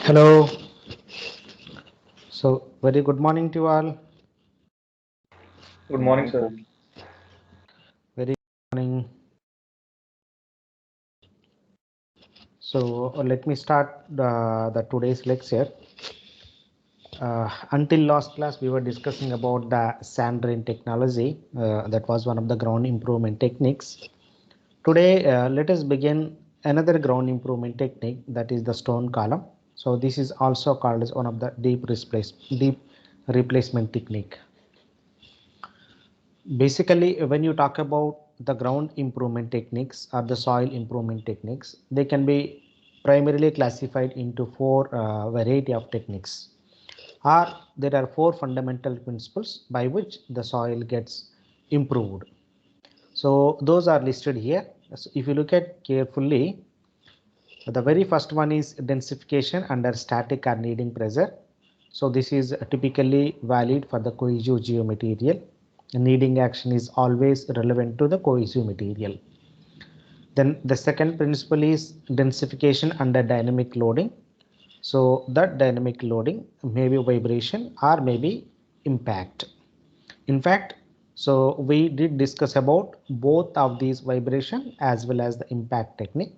Hello. So, very good morning to all. Good Good morning, morning, sir. sir. Very good morning. So, let me start the today's lecture. Until last class, we were discussing about the sand rain technology. That was one of the ground improvement techniques. Today, let us begin another ground improvement technique, that is the stone column. So, this is also called as one of the deep replacement technique. Basically, when you talk about the ground improvement techniques or the soil improvement techniques, they can be primarily classified into four variety of techniques, or there are four fundamental principles by which the soil gets improved. So those are listed here. So if you look at carefully, the very first one is densification under static or kneading pressure. So this is typically valid for the cohesive geomaterial. Kneading action is always relevant to the cohesive material. Then the second principle is densification under dynamic loading. So that dynamic loading may be vibration or maybe impact. In fact, so we did discuss about both of these vibration as well as the impact technique.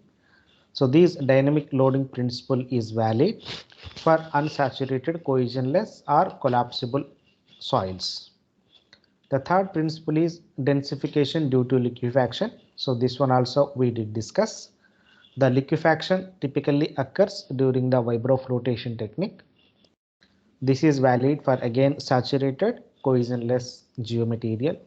So this dynamic loading principle is valid for unsaturated, cohesionless or collapsible soils. The third principle is densification due to liquefaction. So this one also we did discuss. The liquefaction typically occurs during the vibroflotation technique. This is valid for again saturated, cohesionless geomaterial.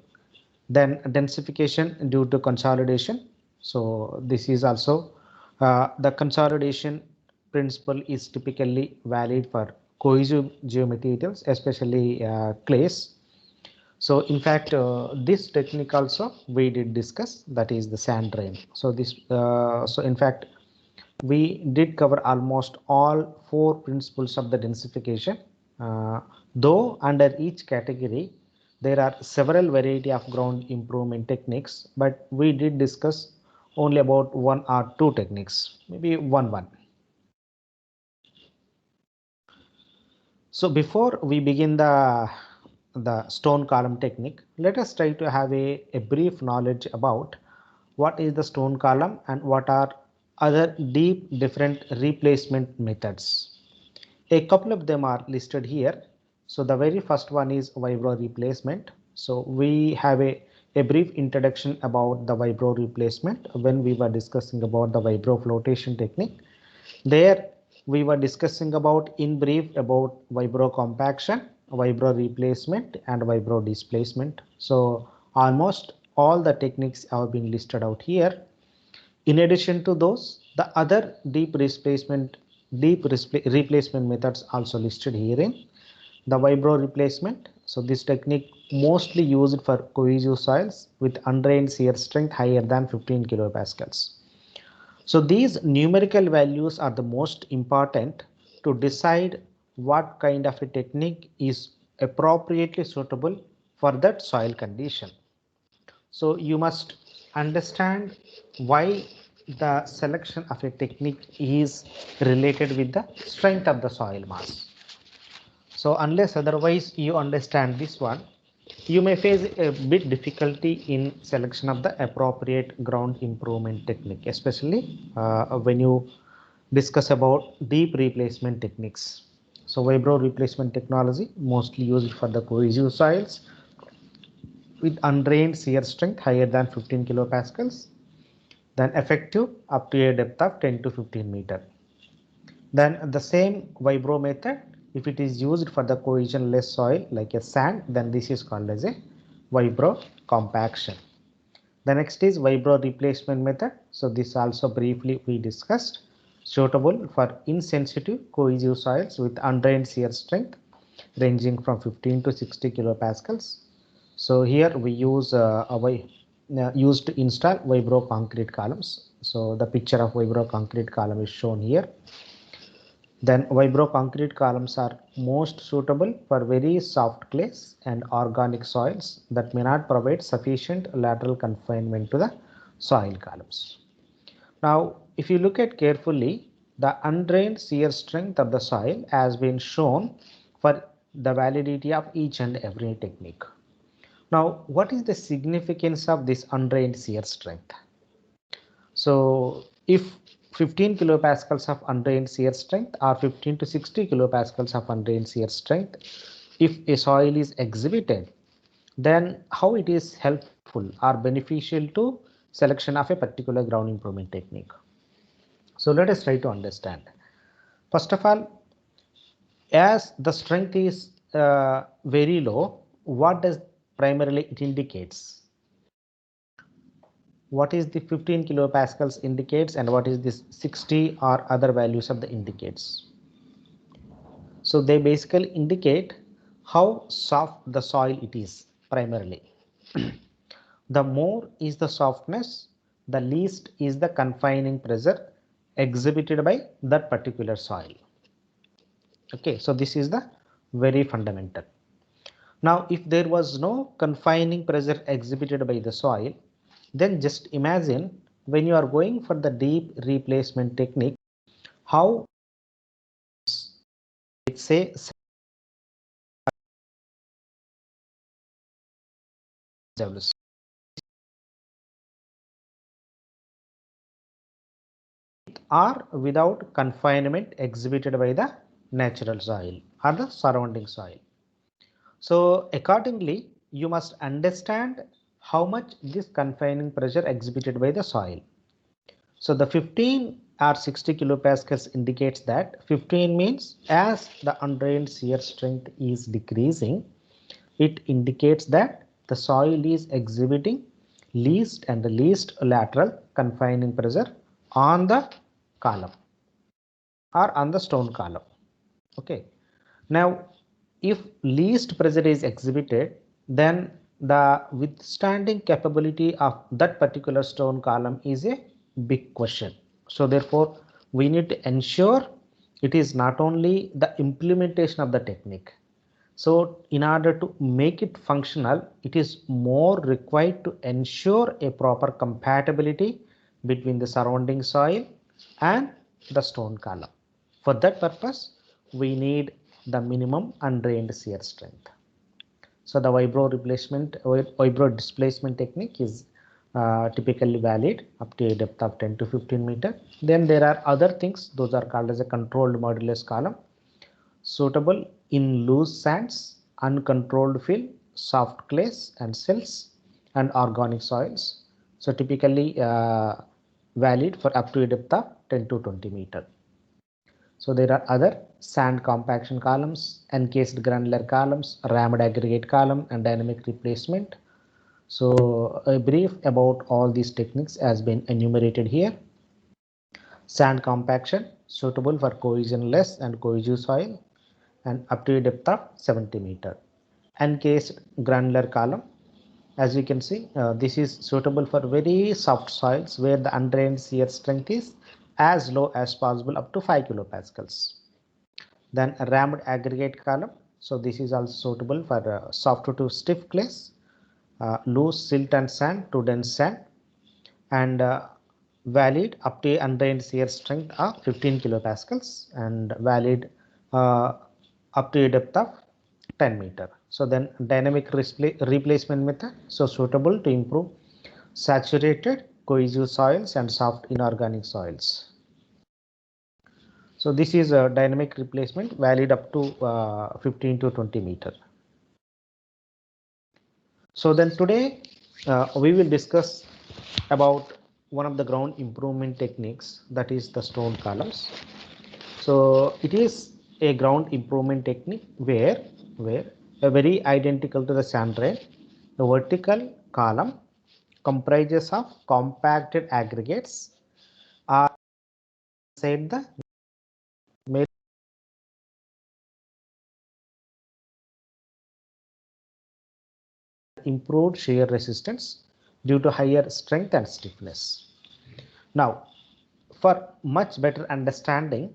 Then densification due to consolidation. So this is also the consolidation principle is typically valid for cohesive geomaterials, especially clays. So in fact, this technique also we did discuss, that is the sand rain. So so in fact, we did cover almost all four principles of the densification. Though under each category, there are several variety of ground improvement techniques, but we did discuss only about one or two techniques, maybe one. So before we begin the stone column technique, let us try to have a brief knowledge about what is the stone column and what are other deep different replacement methods. A couple of them are listed here. So the very first one is vibro replacement. So we have a brief introduction about the vibro replacement when we were discussing about the vibro flotation technique. There we were discussing about in brief about vibro compaction, vibro replacement and vibro displacement. So almost all the techniques have been listed out here. In addition to those, the other deep replacement methods also listed herein. The vibro replacement. So this technique mostly used for cohesive soils with undrained shear strength higher than 15 kilopascals. So these numerical values are the most important to decide what kind of a technique is appropriately suitable for that soil condition. So you must understand why the selection of a technique is related with the strength of the soil mass. So unless otherwise you understand this one, you may face a bit difficulty in selection of the appropriate ground improvement technique, especially when you discuss about deep replacement techniques. So vibro replacement technology mostly used for the cohesive soils with undrained shear strength higher than 15 kilopascals, then effective up to a depth of 10 to 15 meter. Then the same vibro method, if it is used for the cohesionless soil like a sand, then this is called as a vibro compaction. The next is vibro replacement method. So this also briefly we discussed, suitable for insensitive cohesive soils with undrained shear strength ranging from 15 to 60 kilopascals. So here we used to install vibro concrete columns. So the picture of vibro concrete column is shown here. Then vibro concrete columns are most suitable for very soft clays and organic soils that may not provide sufficient lateral confinement to the soil columns. Now, if you look at carefully, the undrained shear strength of the soil has been shown for the validity of each and every technique. Now, what is the significance of this undrained shear strength? So, if 15 kilopascals of undrained shear strength or 15 to 60 kilopascals of undrained shear strength, if a soil is exhibited, then how it is helpful or beneficial to selection of a particular ground improvement technique. So let us try to understand. First of all, as the strength is very low, what does primarily it indicates? What is the 15 kilopascals indicates and what is this 60 or other values of the indicates? So they basically indicate how soft the soil it is primarily. The more is the softness, the least is the confining pressure exhibited by that particular soil. Okay, so this is the very fundamental. Now, if there was no confining pressure exhibited by the soil, then just imagine when you are going for the deep replacement technique, how, let's say, or without confinement exhibited by the natural soil or the surrounding soil. So accordingly, you must understand how much this confining pressure exhibited by the soil. So the 15 or 60 kilopascals indicates that 15 means as the undrained shear strength is decreasing, it indicates that the soil is exhibiting least and the least lateral confining pressure on the column or on the stone column. Okay. Now, if least pressure is exhibited, then the withstanding capability of that particular stone column is a big question. So therefore, we need to ensure it is not only the implementation of the technique. So in order to make it functional, it is more required to ensure a proper compatibility between the surrounding soil and the stone column. For that purpose, we need the minimum undrained shear strength. So the vibro displacement technique is typically valid up to a depth of 10 to 15 meter. Then there are other things, those are called as a controlled modulus column, suitable in loose sands, uncontrolled fill, soft clays and silts, and organic soils. So typically valid for up to a depth of 10 to 20 meter. So there are other sand compaction columns, encased granular columns, rammed aggregate column, and dynamic replacement. So a brief about all these techniques has been enumerated here. Sand compaction suitable for cohesionless and cohesive soil and up to a depth of 70 meter. Encased granular column, as you can see, this is suitable for very soft soils where the undrained shear strength is as low as possible up to 5 kilopascals. Then a rammed aggregate column, so this is also suitable for soft to stiff clays, loose silt and sand to dense sand, and valid up to undrained shear strength of 15 kilopascals and valid up to a depth of 10 meter. So then dynamic replacement method, so suitable to improve saturated cohesive soils and soft inorganic soils. So this is a dynamic replacement valid up to 15 to 20 meter. So then today we will discuss about one of the ground improvement techniques, that is the stone columns. So it is a ground improvement technique where a very identical to the sand drain, the vertical column comprises of compacted aggregates are inside the improved shear resistance due to higher strength and stiffness. Now, for much better understanding,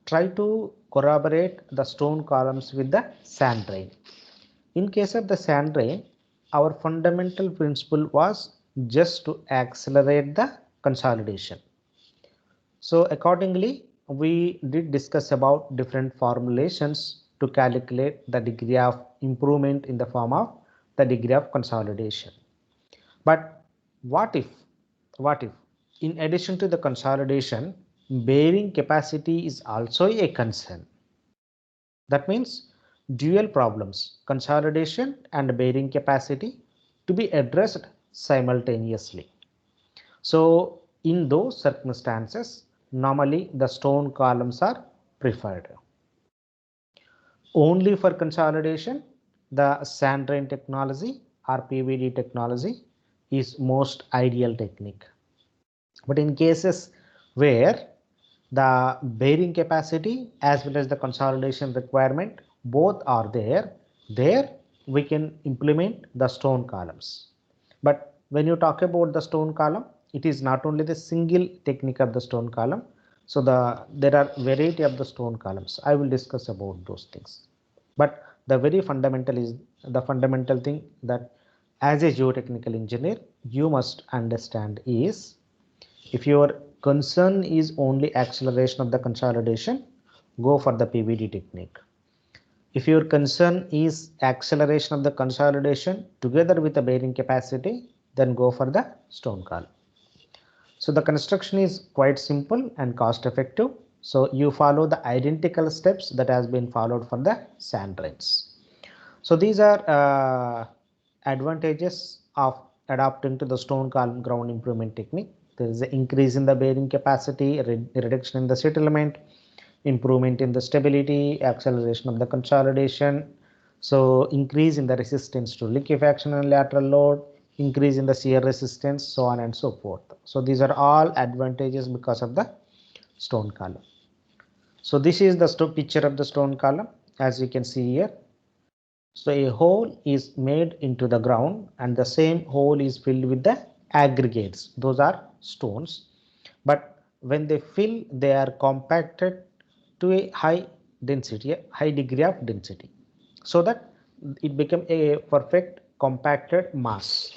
try to corroborate the stone columns with the sand drain. In case of the sand drain, our fundamental principle was just to accelerate the consolidation. So accordingly, we did discuss about different formulations to calculate the degree of improvement in the form of the degree of consolidation. But what if in addition to the consolidation, bearing capacity is also a concern? That means dual problems, consolidation and bearing capacity, to be addressed simultaneously. So in those circumstances, normally the stone columns are preferred. Only for consolidation, the sand drain technology or PVD technology is most ideal technique. But in cases where the bearing capacity as well as the consolidation requirement both are there we can implement the stone columns. But when you talk about the stone column, it is not only the single technique of the stone column. So there are variety of the stone columns. I will discuss about those things. But the very fundamental is the fundamental thing that as a geotechnical engineer you must understand is, if your concern is only acceleration of the consolidation, go for the PVD technique. If your concern is acceleration of the consolidation together with the bearing capacity, then go for the stone column. So the construction is quite simple and cost effective. So you follow the identical steps that has been followed for the sand drains. So these are advantages of adapting to the stone column ground improvement technique. There is an increase in the bearing capacity, reduction in the settlement, improvement in the stability, acceleration of the consolidation. So increase in the resistance to liquefaction and lateral load, increase in the shear resistance, so on and so forth. So these are all advantages because of the stone column. So this is the picture of the stone column, as you can see here. So a hole is made into the ground and the same hole is filled with the aggregates. Those are stones. But when they fill, they are compacted to a high density, a high degree of density, so that it become a perfect compacted mass.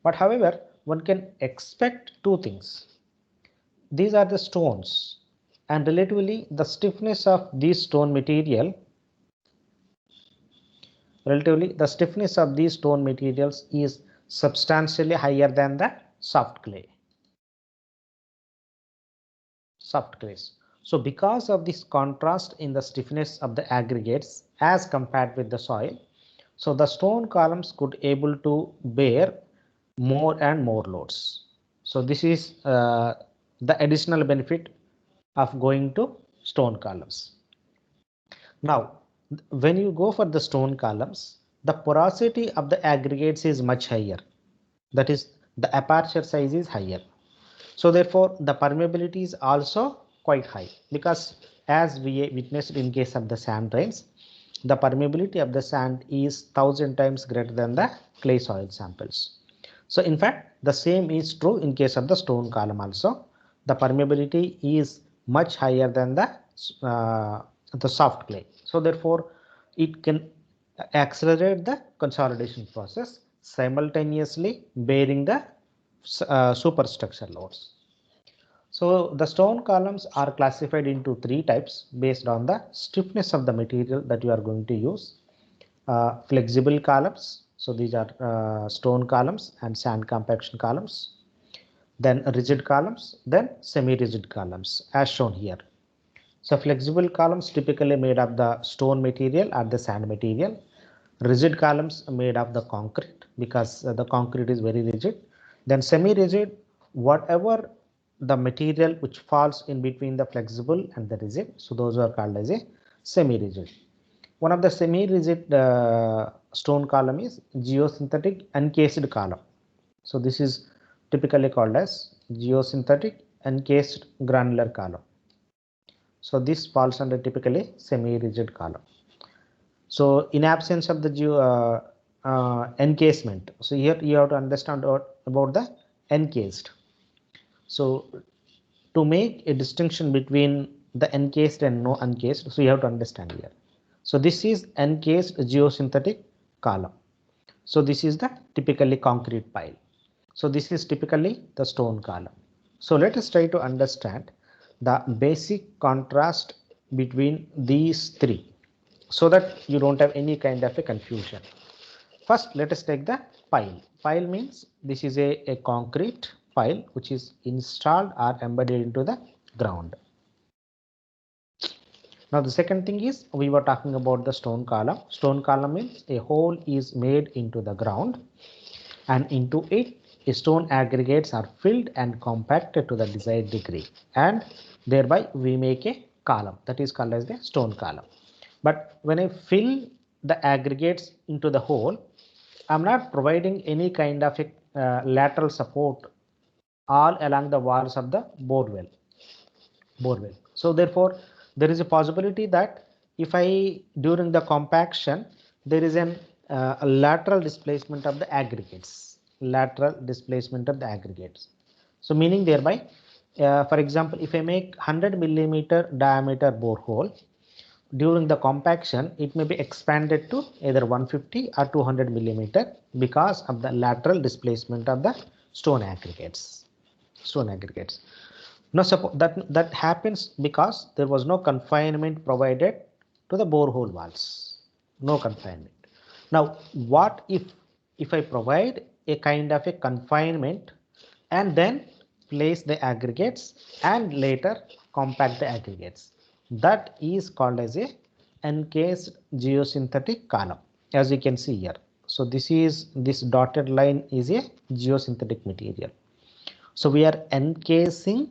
But however, one can expect two things. These are the stones, and relatively the stiffness of this stone material Relatively, the stiffness of these stone materials is substantially higher than the soft clay. Soft clays. So because of this contrast in the stiffness of the aggregates as compared with the soil, so the stone columns could able to bear more and more loads. So this is the additional benefit of going to stone columns. Now, when you go for the stone columns, the porosity of the aggregates is much higher. That is, the aperture size is higher. So therefore, the permeability is also quite high, because as we witnessed in case of the sand drains, the permeability of the sand is 1000 times greater than the clay soil samples. So in fact, the same is true in case of the stone column also. The permeability is much higher than the soft clay. So therefore, it can accelerate the consolidation process simultaneously bearing the superstructure loads. So the stone columns are classified into three types based on the stiffness of the material that you are going to use. Flexible columns, so these are stone columns and sand compaction columns. Then rigid columns, then semi-rigid columns as shown here. So flexible columns typically made of the stone material or the sand material. Rigid columns made of the concrete, because the concrete is very rigid. Then semi-rigid, whatever the material which falls in between the flexible and the rigid, so those are called as a semi-rigid. One of the semi-rigid stone column is geosynthetic encased column. So this is typically called as geosynthetic encased granular column. So this falls under typically semi-rigid column. So in absence of the encasement, so here you have to understand about the encased. So to make a distinction between the encased and no encased, so you have to understand here. So this is encased geosynthetic column. So this is the typically concrete pile. So this is typically the stone column. So let us try to understand the basic contrast between these three so that you don't have any kind of a confusion. First, let us take the pile. Pile means this is a concrete pile which is installed or embedded into the ground. Now the second thing is we were talking about the stone column. Stone column means a hole is made into the ground and into it stone aggregates are filled and compacted to the desired degree, and thereby we make a column that is called as the stone column. But when I fill the aggregates into the hole, I'm not providing any kind of a lateral support all along the walls of the borewell. So therefore, there is a possibility that if I during the compaction there is a lateral displacement of the aggregates, So meaning thereby, for example, if I make 100 millimeter diameter borehole, during the compaction it may be expanded to either 150 or 200 millimeter because of the lateral displacement of the stone aggregates. Now suppose that happens because there was no confinement provided to the borehole walls. No confinement. Now what if I provide a kind of a confinement and then place the aggregates and later compact the aggregates? That is called as a encased geosynthetic column, as you can see here. So this dotted line is a geosynthetic material. So we are encasing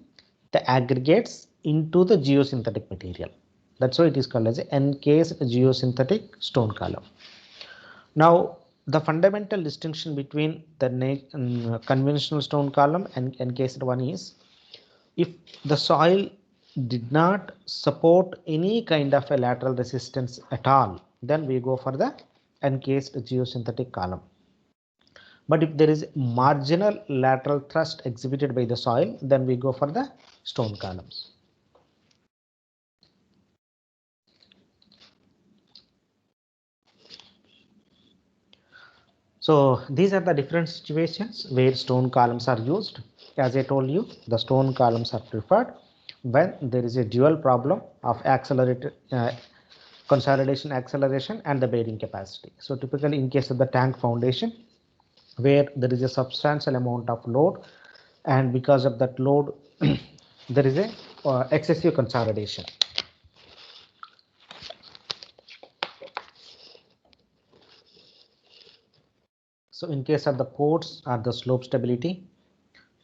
the aggregates into the geosynthetic material. That's why it is called as an encased geosynthetic stone column. Now, the fundamental distinction between the conventional stone column and encased one is, if the soil did not support any kind of a lateral resistance at all, then we go for the encased geosynthetic column. But if there is marginal lateral thrust exhibited by the soil, then we go for the stone columns. So these are the different situations where stone columns are used. As I told you, the stone columns are preferred when there is a dual problem of consolidation acceleration and the bearing capacity. So typically in case of the tank foundation, where there is a substantial amount of load, and because of that load there is a excessive consolidation. So in case of the ports or the slope stability,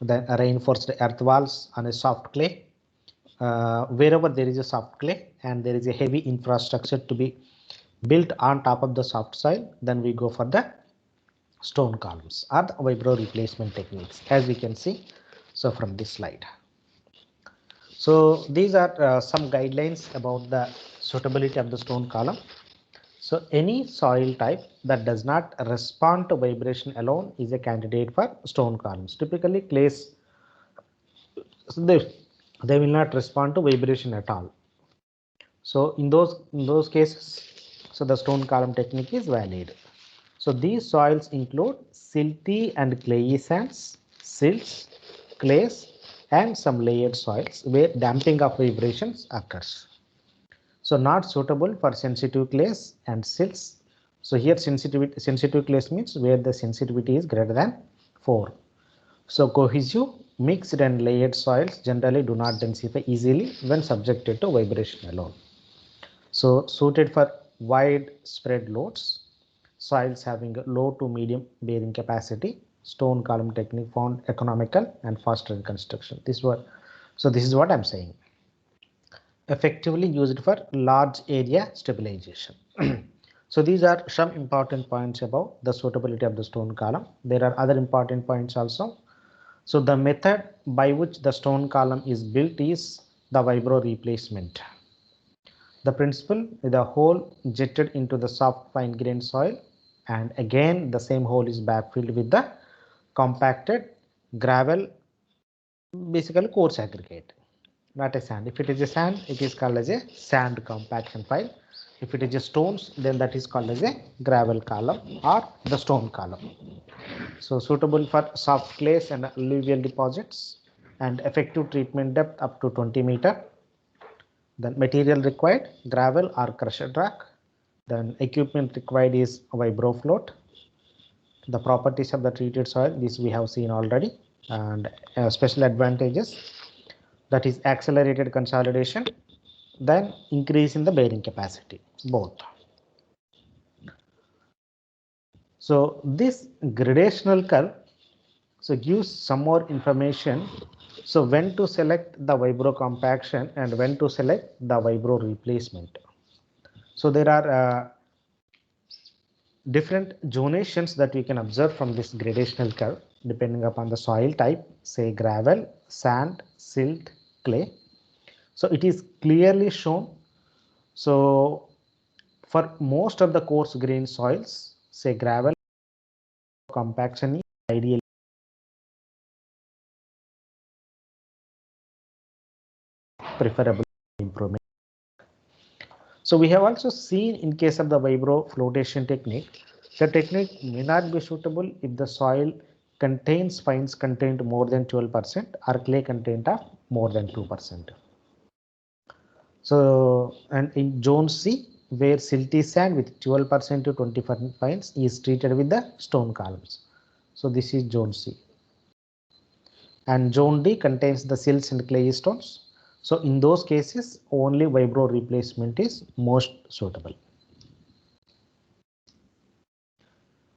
then reinforced earth walls on a soft clay, wherever there is a soft clay and there is a heavy infrastructure to be built on top of the soft soil, then we go for the stone columns or the vibro replacement techniques, as we can see so from this slide. So these are some guidelines about the suitability of the stone column. So any soil type that does not respond to vibration alone is a candidate for stone columns. Typically clays, they will not respond to vibration at all. So in those cases, so the stone column technique is valid. So these soils include silty and clayey sands, silts, clays, and some layered soils where damping of vibrations occurs. So not suitable for sensitive clays and silts. So here sensitive clays means where the sensitivity is greater than 4. So cohesive, mixed and layered soils generally do not densify easily when subjected to vibration alone. So suited for widespread loads, soils having low to medium bearing capacity, stone column technique found economical and faster in construction. This is what I'm saying. Effectively used for large area stabilization. So these are some important points about the suitability of the stone column. There are other important points also. So the method by which the stone column is built is the vibro replacement. The principle is the hole jetted into the soft fine grained soil, and again the same hole is backfilled with the compacted gravel, basically coarse aggregate, not a sand. If it is a sand, it is called as a sand compaction pile. If it is a stones, then that is called as a gravel column or the stone column. So suitable for soft clays and alluvial deposits. and effective treatment depth up to 20 meter. Then material required, gravel or crushed rock. Then equipment required is vibro float. The properties of the treated soil, this we have seen already, and special advantages, that is accelerated consolidation, then increase in the bearing capacity, both. So this gradational curve gives some more information. So when to select the vibro compaction and when to select the vibro replacement. So there are different zonations that we can observe from this gradational curve depending upon the soil type, say gravel, sand, silt, clay. So it is clearly shown. So for most of the coarse grain soils, say gravel, compaction is ideal. Preferable improvement. So we have also seen in case of the vibro flotation technique, the technique may not be suitable if the soil contains fines contained more than 12% or clay content of more than 2%. So, and in zone C, where silty sand with 12% to 20% fines is treated with the stone columns. So this is zone C. And zone D contains the silts and clay stones. So in those cases, only vibro replacement is most suitable.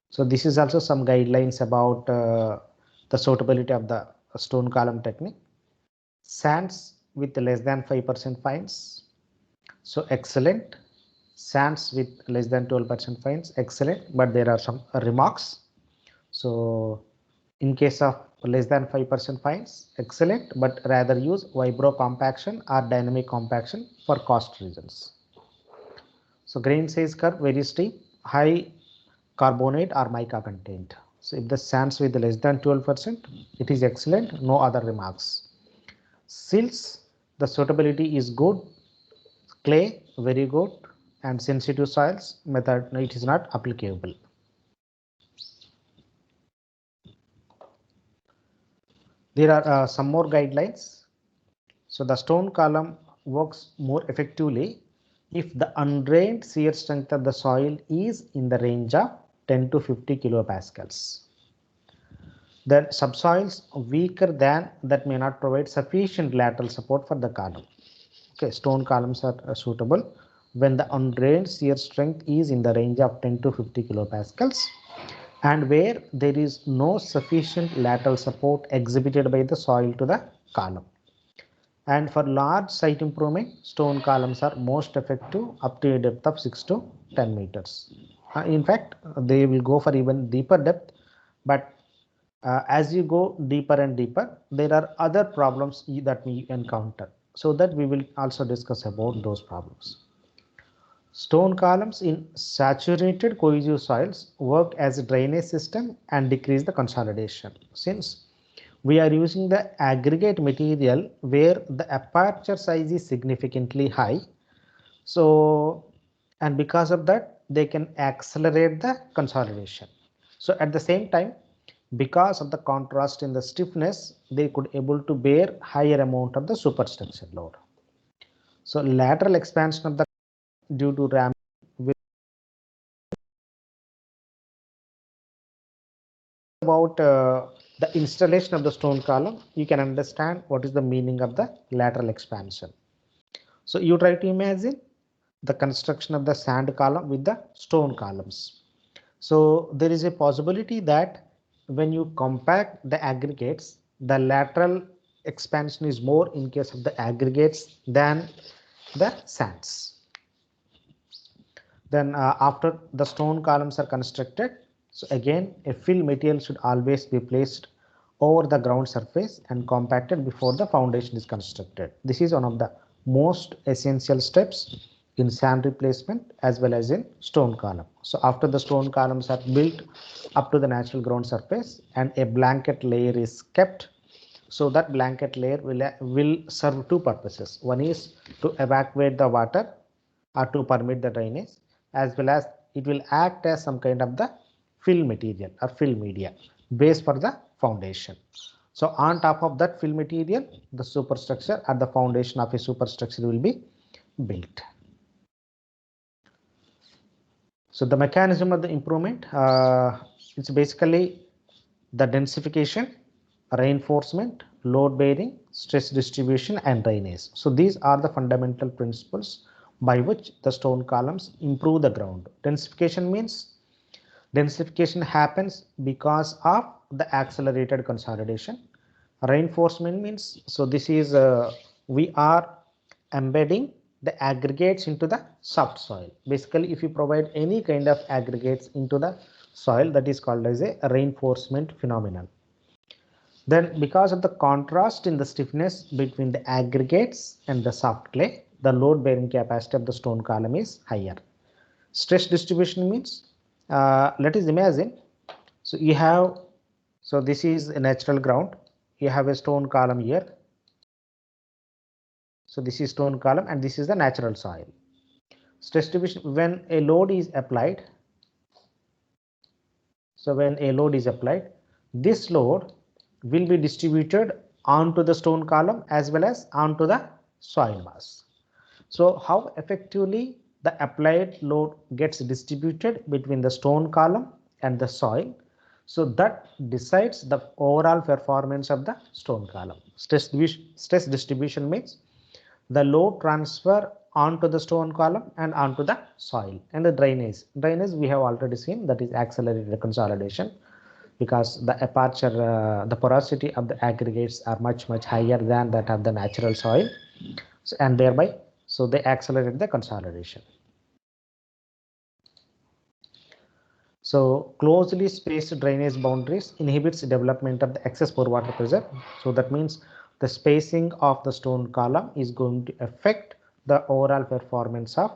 So this is also some guidelines about the suitability of the stone column technique. Sands with less than 5% fines, so excellent. Sands with less than 12% fines, excellent, but there are some remarks. So in case of less than 5% fines, excellent, but rather use vibro compaction or dynamic compaction for cost reasons. So grain size curve very steep, high carbonate or mica content. So if the sands with less than 12%, it is excellent, no other remarks. Silts, the suitability is good, clay very good, and sensitive soils method it is not applicable. There are some more guidelines. So the stone column works more effectively if the undrained shear strength of the soil is in the range of 10 to 50 kilopascals. Then subsoils weaker than that may not provide sufficient lateral support for the column. Okay, stone columns are suitable when the undrained shear strength is in the range of 10 to 50 kilopascals and where there is no sufficient lateral support exhibited by the soil to the column. And for large site improvement, stone columns are most effective up to a depth of 6 to 10 meters. In fact, they will go for even deeper depth, but as you go deeper and deeper, there are other problems that we encounter. So that we will also discuss about those problems. Stone columns in saturated cohesive soils work as a drainage system and decrease the consolidation. Since we are using the aggregate material where the aperture size is significantly high, so and because of that they can accelerate the consolidation. So at the same time, because of the contrast in the stiffness, they could able to bear higher amount of the superstructure load. So lateral expansion of the due to ram about the installation of the stone column, you can understand what is the meaning of the lateral expansion. So you try to imagine the construction of the sand column with the stone columns. So there is a possibility that when you compact the aggregates, the lateral expansion is more in case of the aggregates than the sands. Then after the stone columns are constructed, so again a fill material should always be placed over the ground surface and compacted before the foundation is constructed. This is one of the most essential steps in sand replacement as well as in stone column. So after the stone columns are built up to the natural ground surface and a blanket layer is kept, so that blanket layer will serve two purposes. One is to evacuate the water or to permit the drainage, as well as it will act as some kind of the fill material or fill media base for the foundation. So on top of that fill material, the superstructure or the foundation of a superstructure will be built. So the mechanism of the improvement, it's basically the densification, reinforcement, load bearing, stress distribution, and drainage. So these are the fundamental principles by which the stone columns improve the ground. Densification happens because of the accelerated consolidation. Reinforcement means, so this is we are embedding the aggregates into the soft soil. Basically, if you provide any kind of aggregates into the soil, that is called as a reinforcement phenomenon. Then because of the contrast in the stiffness between the aggregates and the soft clay, the load bearing capacity of the stone column is higher. Stress distribution means, let us imagine, so you have, so this is a natural ground, you have a stone column here. So this is stone column and this is the natural soil. Stress distribution, when a load is applied, so when a load is applied, this load will be distributed onto the stone column as well as onto the soil mass. So how effectively the applied load gets distributed between the stone column and the soil, so that decides the overall performance of the stone column. Stress distribution means the load transfer onto the stone column and onto the soil. And the drainage we have already seen, that is accelerated consolidation, because the aperture, the porosity of the aggregates are much higher than that of the natural soil, so, and thereby so they accelerate the consolidation. So closely spaced drainage boundaries inhibits development of the excess pore water pressure. So that means the spacing of the stone column is going to affect the overall performance of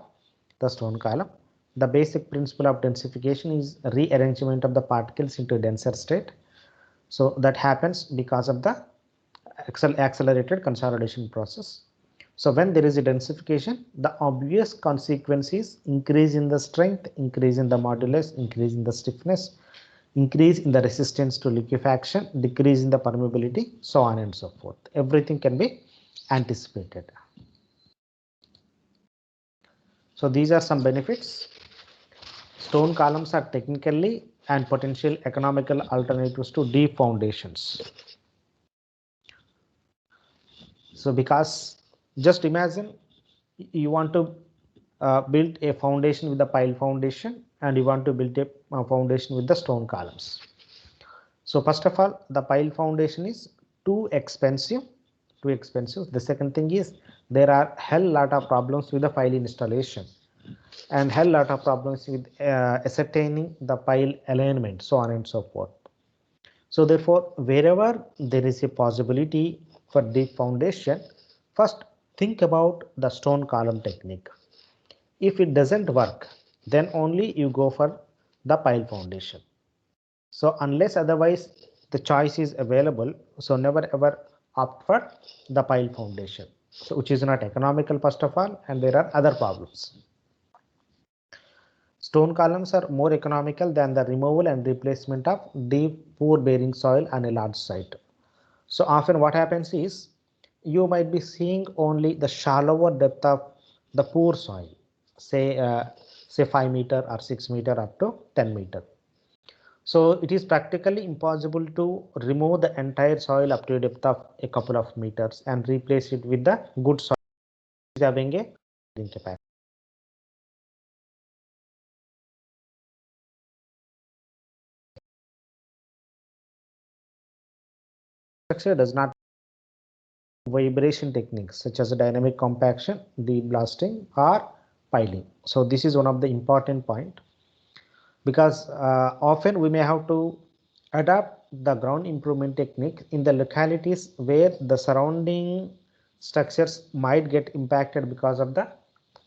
the stone column. The basic principle of densification is rearrangement of the particles into denser state. So that happens because of the accelerated consolidation process. So when there is a densification, the obvious consequence is increase in the strength, increase in the modulus, increase in the stiffness, increase in the resistance to liquefaction, decrease in the permeability, so on and so forth. Everything can be anticipated. So these are some benefits. Stone columns are technically and potential economical alternatives to deep foundations. So because just imagine you want to build a foundation with the pile foundation and you want to build a foundation with the stone columns. So first of all, the pile foundation is too expensive. The second thing is there are hell lot of problems with the pile installation and hell lot of problems with ascertaining the pile alignment, so on and so forth. So therefore, wherever there is a possibility for deep foundation, first think about the stone column technique. If it doesn't work, then only you go for the pile foundation. So unless otherwise the choice is available, so never ever opt for the pile foundation, so which is not economical first of all, and there are other problems. Stone columns are more economical than the removal and replacement of deep poor bearing soil on a large site. So often what happens is you might be seeing only the shallower depth of the poor soil, say 5 meter or 6 meter up to 10 meter. So it is practically impossible to remove the entire soil up to a depth of a couple of meters and replace it with the good soil having a capacity. Structure does not vibration techniques such as dynamic compaction, deep blasting, or piling. So this is one of the important point, because often we may have to adapt the ground improvement technique in the localities where the surrounding structures might get impacted because of the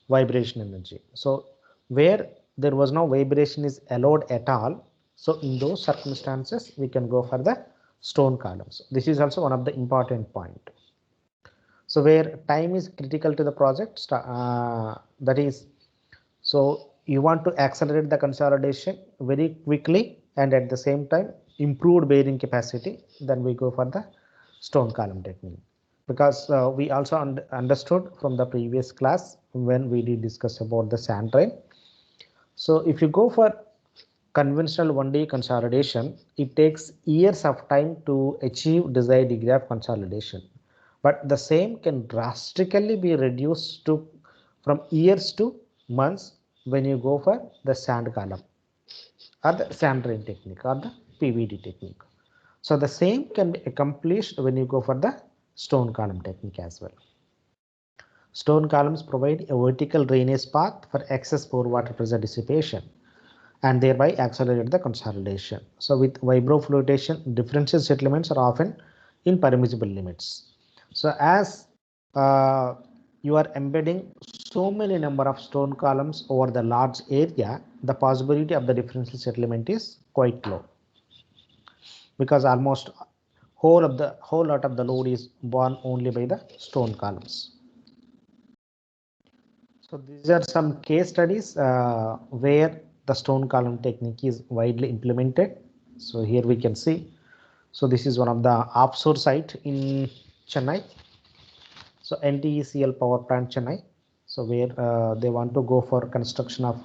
vibration energy. So where there was no vibration is allowed at all, so in those circumstances we can go for the stone columns. This is also one of the important point. So where time is critical to the project, that is, so you want to accelerate the consolidation very quickly and at the same time improved bearing capacity, then we go for the stone column technique, because we also understood from the previous class when we did discuss about the sand rain. So if you go for conventional 1D consolidation, it takes years of time to achieve desired degree of consolidation, but the same can drastically be reduced to from years to months when you go for the sand column or the sand rain technique or the PVD technique. So the same can be accomplished when you go for the stone column technique as well. Stone columns provide a vertical drainage path for excess pore water pressure dissipation and thereby accelerate the consolidation. So with vibrofluotation, differential settlements are often in permissible limits. So as you are embedding so many number of stone columns over the large area, the possibility of the differential settlement is quite low, because almost whole lot of the load is borne only by the stone columns. So these are some case studies where the stone column technique is widely implemented. So here we can see. So this is one of the offshore site in Chennai. So NTECL power plant Chennai. So where they want to go for construction of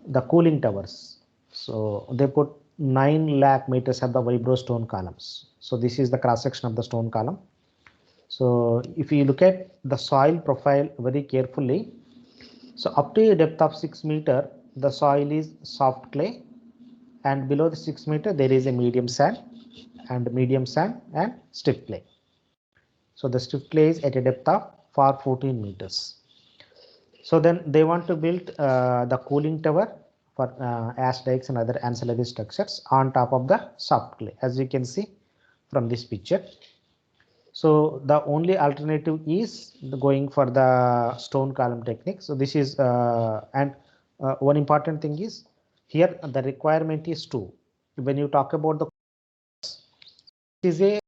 the cooling towers. So they put 9 lakh meters of the vibro stone columns. So this is the cross section of the stone column. So if you look at the soil profile very carefully, so up to a depth of 6 meter, the soil is soft clay, and below the 6 meter there is a medium sand and stiff clay. So the stiff clay is at a depth of 14 meters. So then they want to build the cooling tower for ash dikes and other ancillary structures on top of the soft clay, as you can see from this picture. So the only alternative is going for the stone column technique. So this is one important thing is here the requirement is 2. When you talk about the is a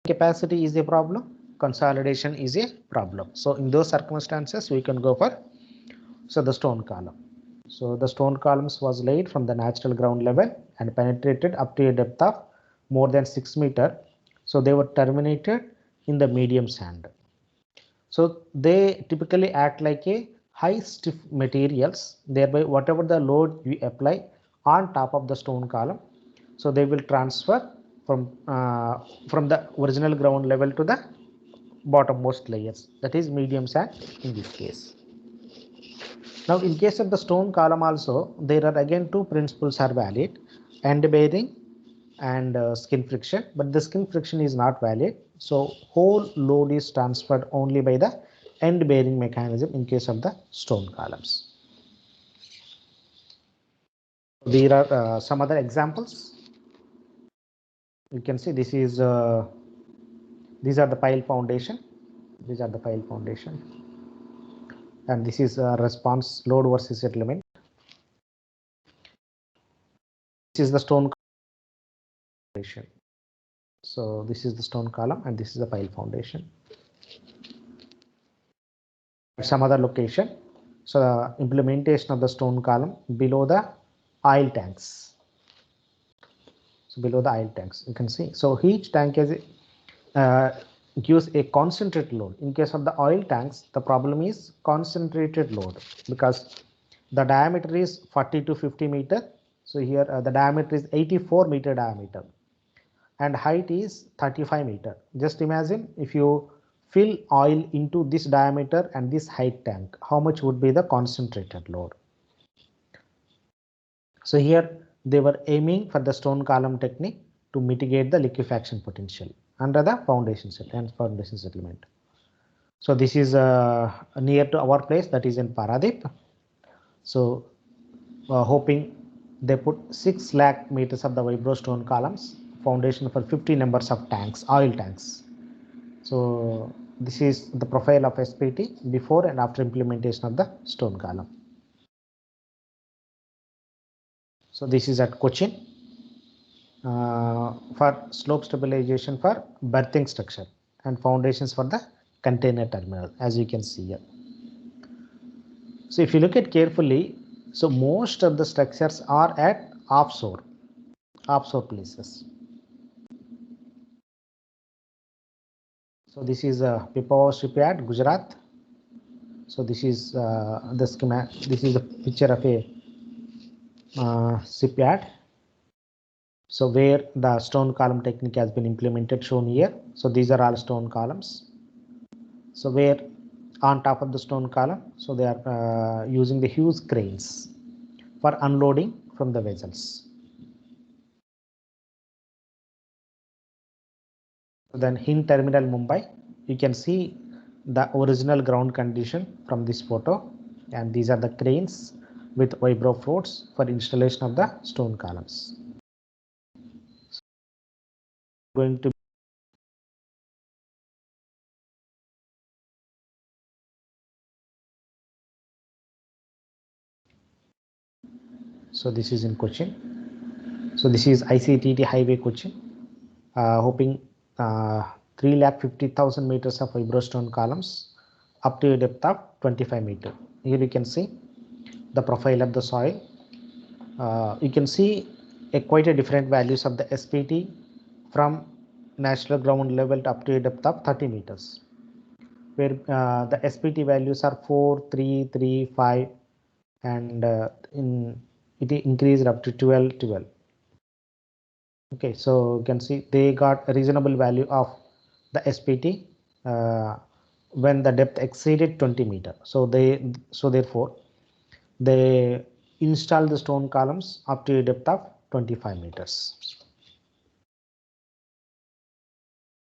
capacity is a problem, consolidation is a problem. So in those circumstances we can go for the stone column. So the stone columns was laid from the natural ground level and penetrated up to a depth of more than 6 meter. So they were terminated in the medium sand. So they typically act like a high stiff materials, thereby whatever the load you apply on top of the stone column, so they will transfer from the original ground level to the bottommost layers, that is medium sand in this case. Now in case of the stone column also, there are again 2 principles are valid: end bearing and skin friction, but the skin friction is not valid. So whole load is transferred only by the end bearing mechanism in case of the stone columns. There are some other examples. You can see this is these are the pile foundation. These are the pile foundation, and this is response load versus settlement. This is the stone foundation. So this is the stone column and this is the pile foundation. Some other location. So the implementation of the stone column below the oil tanks. So below the oil tanks, you can see. So each tank is gives a concentrated load. In case of the oil tanks, the problem is concentrated load because the diameter is 40 to 50 meter. So here the diameter is 84 meter diameter and height is 35 meter. Just imagine if you fill oil into this diameter and this height tank, how much would be the concentrated load? So here they were aiming for the stone column technique to mitigate the liquefaction potential under the foundation settlement. So this is near to our place, that is in Paradip. So hoping they put 6 lakh meters of the vibro stone columns, foundation for 50 numbers of tanks, oil tanks. So this is the profile of SPT before and after implementation of the stone column. So this is at Cochin for slope stabilization for berthing structure and foundations for the container terminal, as you can see here. So if you look at carefully, so most of the structures are at offshore places. So this is a Pipavav shipyard, Gujarat. So this is the schema. This is a picture of a shipyard. So where the stone column technique has been implemented, shown here. So these are all stone columns. So where on top of the stone column, so they are using the huge cranes for unloading from the vessels. Then in terminal Mumbai, you can see the original ground condition from this photo, and these are the cranes with vibro floats for installation of the stone columns. Going to so this is in Cochin. So this is ICTT Highway Cochin, hoping 350,000 meters of vibro stone columns up to a depth of 25 meters. Here you can see the profile of the soil. You can see quite a different values of the SPT from natural ground level up to a depth of 30 meters, where the SPT values are 4, 3, 3, 5, and it increased up to 12, 12. Okay, so you can see they got a reasonable value of the SPT when the depth exceeded 20 meter. So therefore they install the stone columns up to a depth of 25 meters.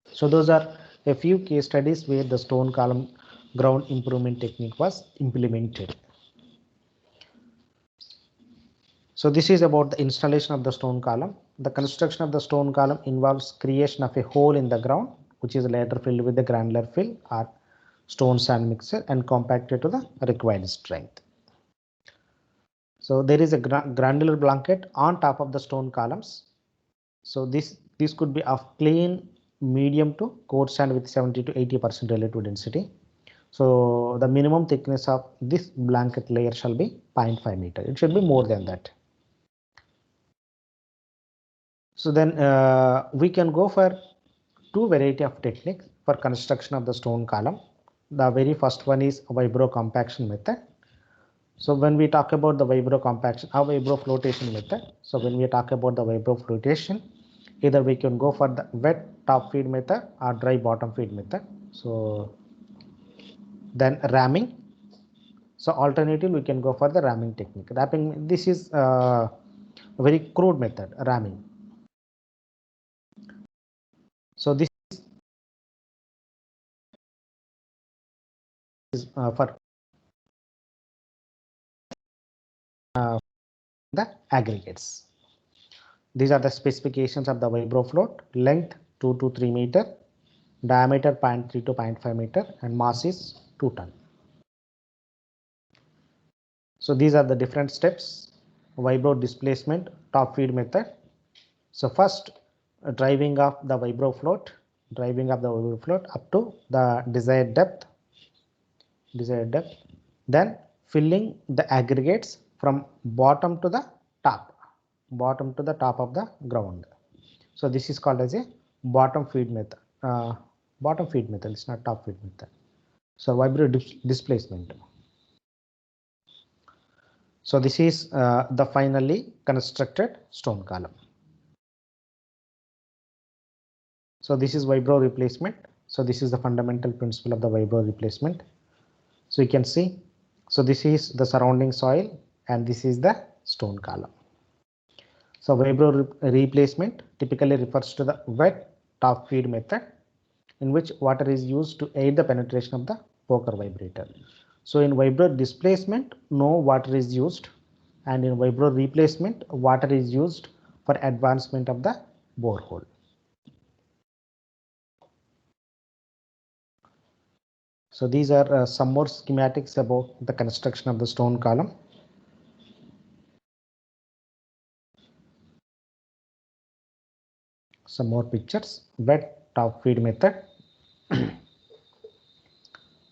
So those are a few case studies where the stone column ground improvement technique was implemented. So this is about the installation of the stone column. The construction of the stone column involves creation of a hole in the ground, which is later filled with the granular fill or stone sand mixture and compacted to the required strength. So there is a granular blanket on top of the stone columns. So this could be of clean, medium to coarse sand with 70 to 80% relative density. So the minimum thickness of this blanket layer shall be 0.5 meter. It should be more than that. So then we can go for two variety of techniques for construction of the stone column. The very first one is vibro compaction method. So when we talk about the vibro compaction or vibro flotation method, so when we talk about the vibro flotation, either we can go for the wet top feed method or dry bottom feed method. So then ramming. So alternative, we can go for the ramming technique. Ramming, this is a very crude method, ramming. So this is for the aggregates. These are the specifications of the vibro float: length 2 to 3 meter, diameter 0.3 to 0.5 meter, and mass is 2 ton. So these are the different steps. Vibro displacement top feed method. So first driving of the vibro float up to the desired depth, then filling the aggregates from bottom to the top of the ground. So this is called as a bottom feed method. Bottom feed method, it's not top feed method. So vibro displacement. So this is the finally constructed stone column. So this is vibro replacement. So this is the fundamental principle of the vibro replacement. So you can see, so this is the surrounding soil and this is the stone column. So vibro replacement typically refers to the wet top feed method, in which water is used to aid the penetration of the poker vibrator. So in vibro displacement, no water is used, and in vibro replacement, water is used for advancement of the borehole. So these are some more schematics about the construction of the stone column. Some more pictures. Wet top feed method.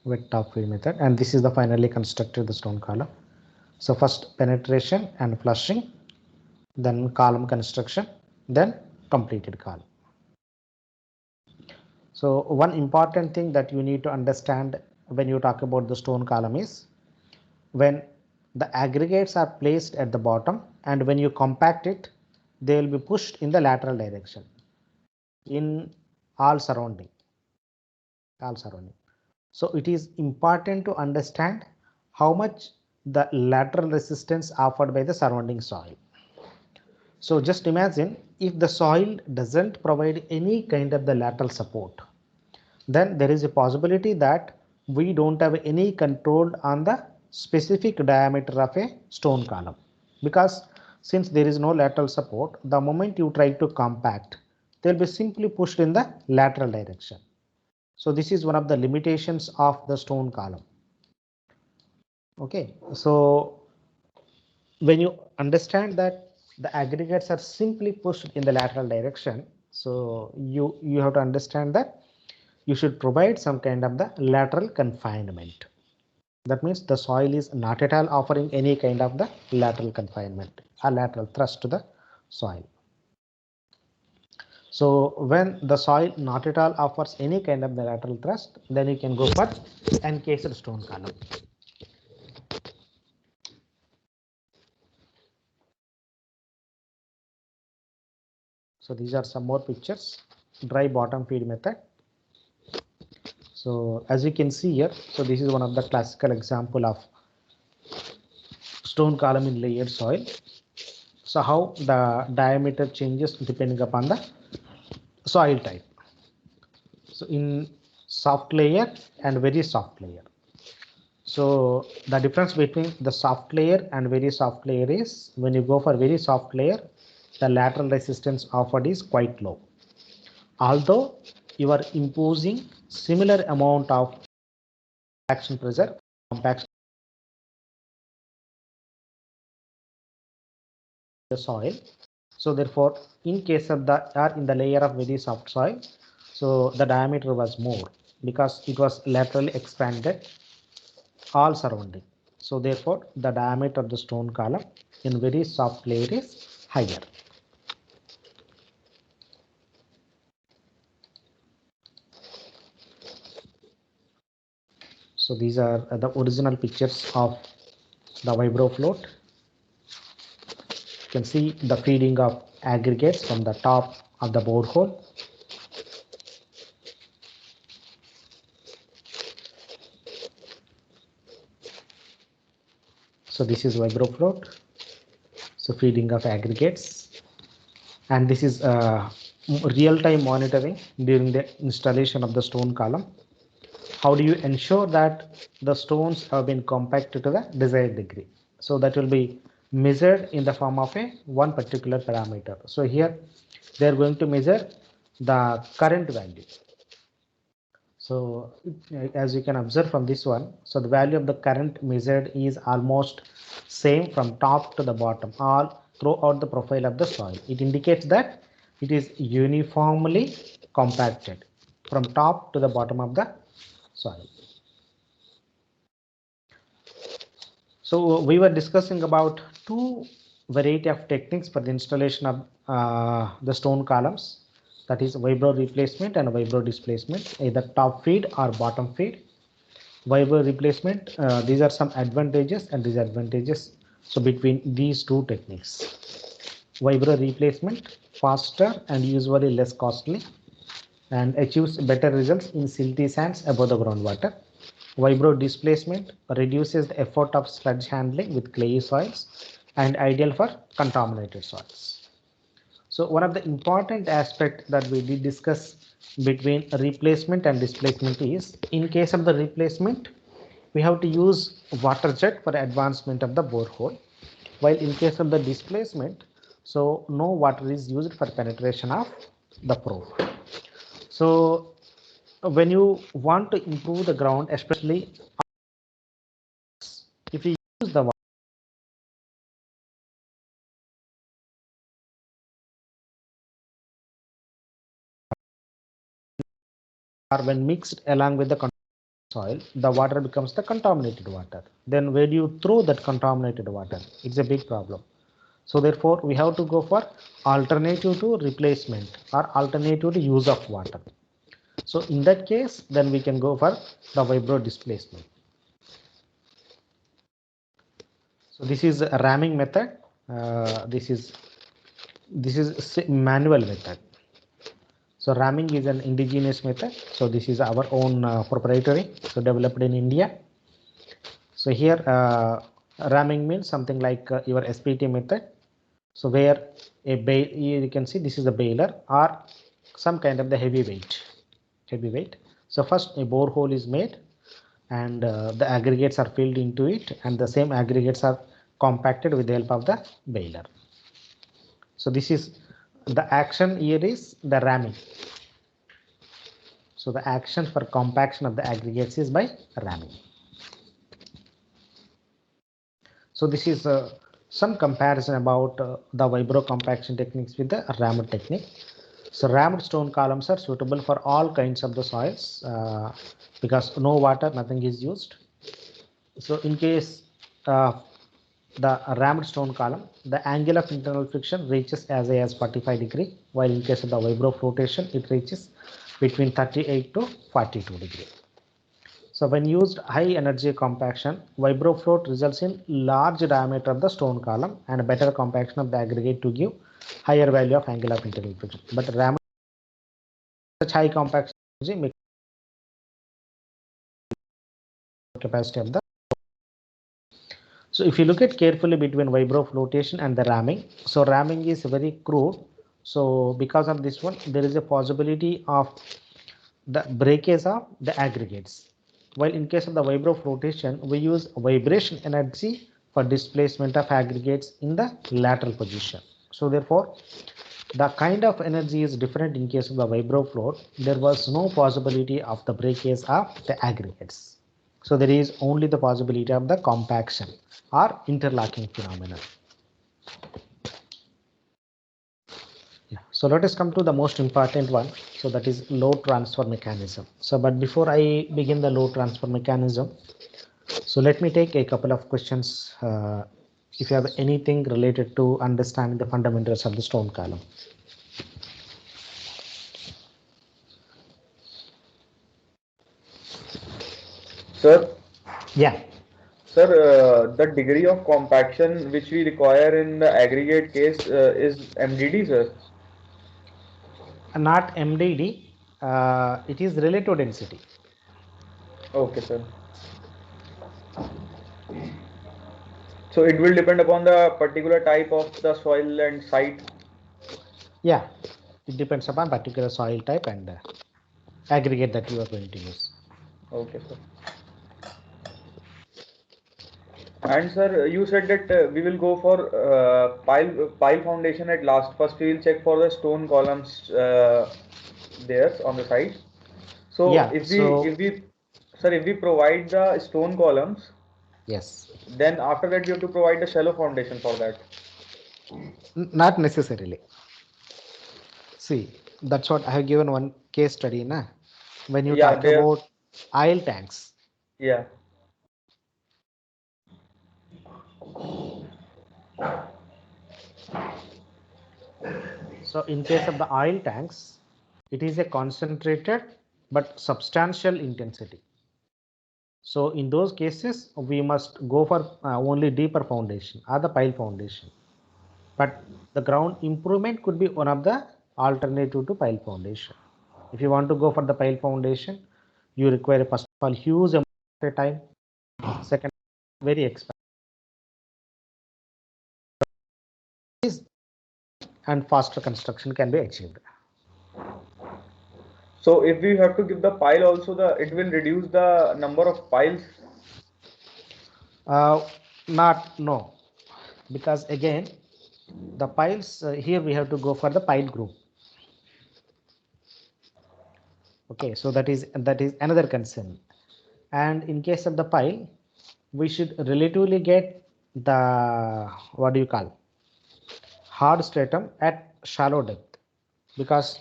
wet top feed method, and this is the finally constructed the stone column. So first penetration and flushing, then column construction, then completed column. So one important thing that you need to understand when you talk about the stone column is when the aggregates are placed at the bottom and when you compact it, they will be pushed in the lateral direction in all surrounding. So it is important to understand how much the lateral resistance offered by the surrounding soil. So just imagine if the soil doesn't provide any kind of the lateral support, then there is a possibility that we don't have any control on the specific diameter of a stone column, because since there is no lateral support, the moment you try to compact, they'll be simply pushed in the lateral direction. So this is one of the limitations of the stone column. Okay, so when you understand that the aggregates are simply pushed in the lateral direction, so you have to understand that you should provide some kind of the lateral confinement. That means the soil is not at all offering any kind of the lateral confinement or lateral thrust to the soil. So when the soil not at all offers any kind of the lateral thrust, then you can go for encased stone column. So these are some more pictures. Dry bottom feed method. So as you can see here, so this is one of the classical example of stone column in layered soil. So how the diameter changes depending upon the soil type. So in soft layer and very soft layer. So the difference between the soft layer and very soft layer is when you go for very soft layer, the lateral resistance offered is quite low. Although you are imposing similar amount of action pressure compaction the soil. So therefore, in case of the or in the layer of very soft soil, so the diameter was more because it was laterally expanded all surrounding. So therefore, the diameter of the stone column in very soft layer is higher. So these are the original pictures of the vibro float. You can see the feeding of aggregates from the top of the borehole. So this is vibro float. So feeding of aggregates, and this is real-time monitoring during the installation of the stone column. How do you ensure that the stones have been compacted to the desired degree? So that will be measured in the form of a one particular parameter. So here they are going to measure the current value. So as you can observe from this one, so the value of the current measured is almost same from top to the bottom all throughout the profile of the soil. It indicates that it is uniformly compacted from top to the bottom of the soil. So we were discussing about two variety of techniques for the installation of the stone columns, that is vibro replacement and vibro displacement, either top feed or bottom feed. Vibro replacement, these are some advantages and disadvantages. So between these two techniques, vibro replacement faster and usually less costly and achieves better results in silty sands above the groundwater. Vibro displacement reduces the effort of sludge handling with clayey soils and ideal for contaminated soils. So one of the important aspect that we did discuss between replacement and displacement is, in case of the replacement, we have to use water jet for advancement of the borehole, while in case of the displacement, so no water is used for penetration of the probe. So when you want to improve the ground, especially if you use the water or when mixed along with the soil, the water becomes the contaminated water. Then where do you throw that contaminated water? It's a big problem. So therefore we have to go for alternative to replacement or alternative to use of water. So in that case, then we can go for the vibro displacement. So this is a ramming method. This is manual method. So ramming is an indigenous method. So this is our own proprietary. So developed in India. So here ramming means something like your SPT method. So where you can see this is a baler or some kind of the heavy weight. So first a borehole is made and the aggregates are filled into it, and the same aggregates are compacted with the help of the baler. So this is the action here is the ramming. So the action for compaction of the aggregates is by ramming. So this is some comparison about the vibro compaction techniques with the rammed technique. So rammed stone columns are suitable for all kinds of the soils because no water, nothing is used. So in case the rammed stone column, the angle of internal friction reaches as high as 45 degree, while in case of the vibro flotation, it reaches between 38 to 42 degree. So when used high energy compaction, vibro float results in large diameter of the stone column and better compaction of the aggregate to give higher value of angle of internal friction. But rammed such high compaction energy capacity of the. So if you look at carefully between vibro flotation and the ramming, so ramming is very crude. So because of this one, there is a possibility of the breakage of the aggregates. While in case of the vibro flotation, we use vibration energy for displacement of aggregates in the lateral position. So therefore, the kind of energy is different in case of the vibro float. There was no possibility of the breakage of the aggregates. So there is only the possibility of the compaction or interlocking phenomenon. Yeah. So let us come to the most important one. So that is load transfer mechanism. So but before I begin the load transfer mechanism, so let me take a couple of questions. If you have anything related to understanding the fundamentals of the stone column. Sir, Yeah. sir, the degree of compaction which we require in the aggregate case is MDD, sir. Not MDD. It is relative density. Okay, sir. So it will depend upon the particular type of the soil and site. Yeah. It depends upon particular soil type and aggregate that you are going to use. Okay, sir. And sir, you said that we will go for pile foundation at last. First, we will check for the stone columns there on the sides. So Yeah. if we provide the stone columns, Yes. then after that we have to provide the shallow foundation for that. Not necessarily. See, that's what I have given one case study. Na? When you Yeah, talk there. about oil tanks. Yeah. So in case of the oil tanks, it is a concentrated but substantial intensity. So in those cases, we must go for only deeper foundation or the pile foundation. But the ground improvement could be one of the alternative to pile foundation. If you want to go for the pile foundation, you require first of all huge amount of time. Second, very expensive, and faster construction can be achieved. So if we have to give the pile also, it will reduce the number of piles. Not no, because again the piles here we have to go for the pile group. Okay, so that is another concern. And in case of the pile, we should relatively get the what do you call hard stratum at shallow depth, because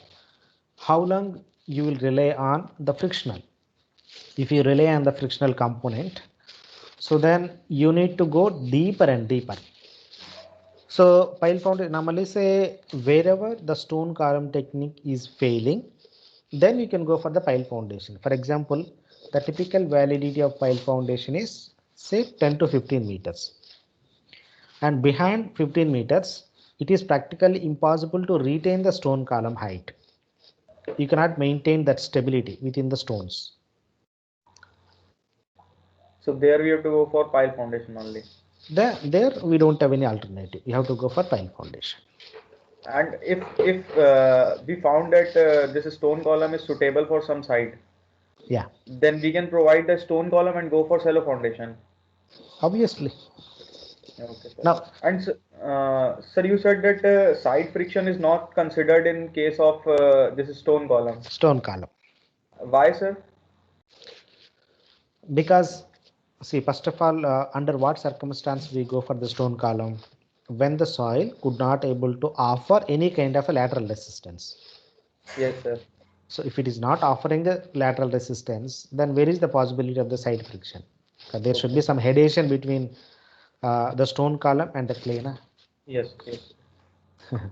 how long you will rely on the frictional. if you rely on the frictional component, so then you need to go deeper and deeper. So pile foundation, normally say wherever the stone column technique is failing, then you can go for the pile foundation. For example, the typical validity of pile foundation is say 10 to 15 meters. And behind 15 meters, it is practically impossible to retain the stone column height. You cannot maintain that stability within the stones. So there we have to go for pile foundation only. There we don't have any alternative. You have to go for pile foundation. And if we found that this stone column is suitable for some site, Yeah, then we can provide the stone column and go for shallow foundation. obviously. Okay, sir. Now, And sir, you said that side friction is not considered in case of this stone column. stone column. Why, sir? Because see, first of all, under what circumstance we go for the stone column? When the soil could not able to offer any kind of a lateral resistance. Yes, sir. So if it is not offering the lateral resistance, then where is the possibility of the side friction? There should be Okay. some adhesion between the stone column and the clay. Na? Yes, yes. Okay.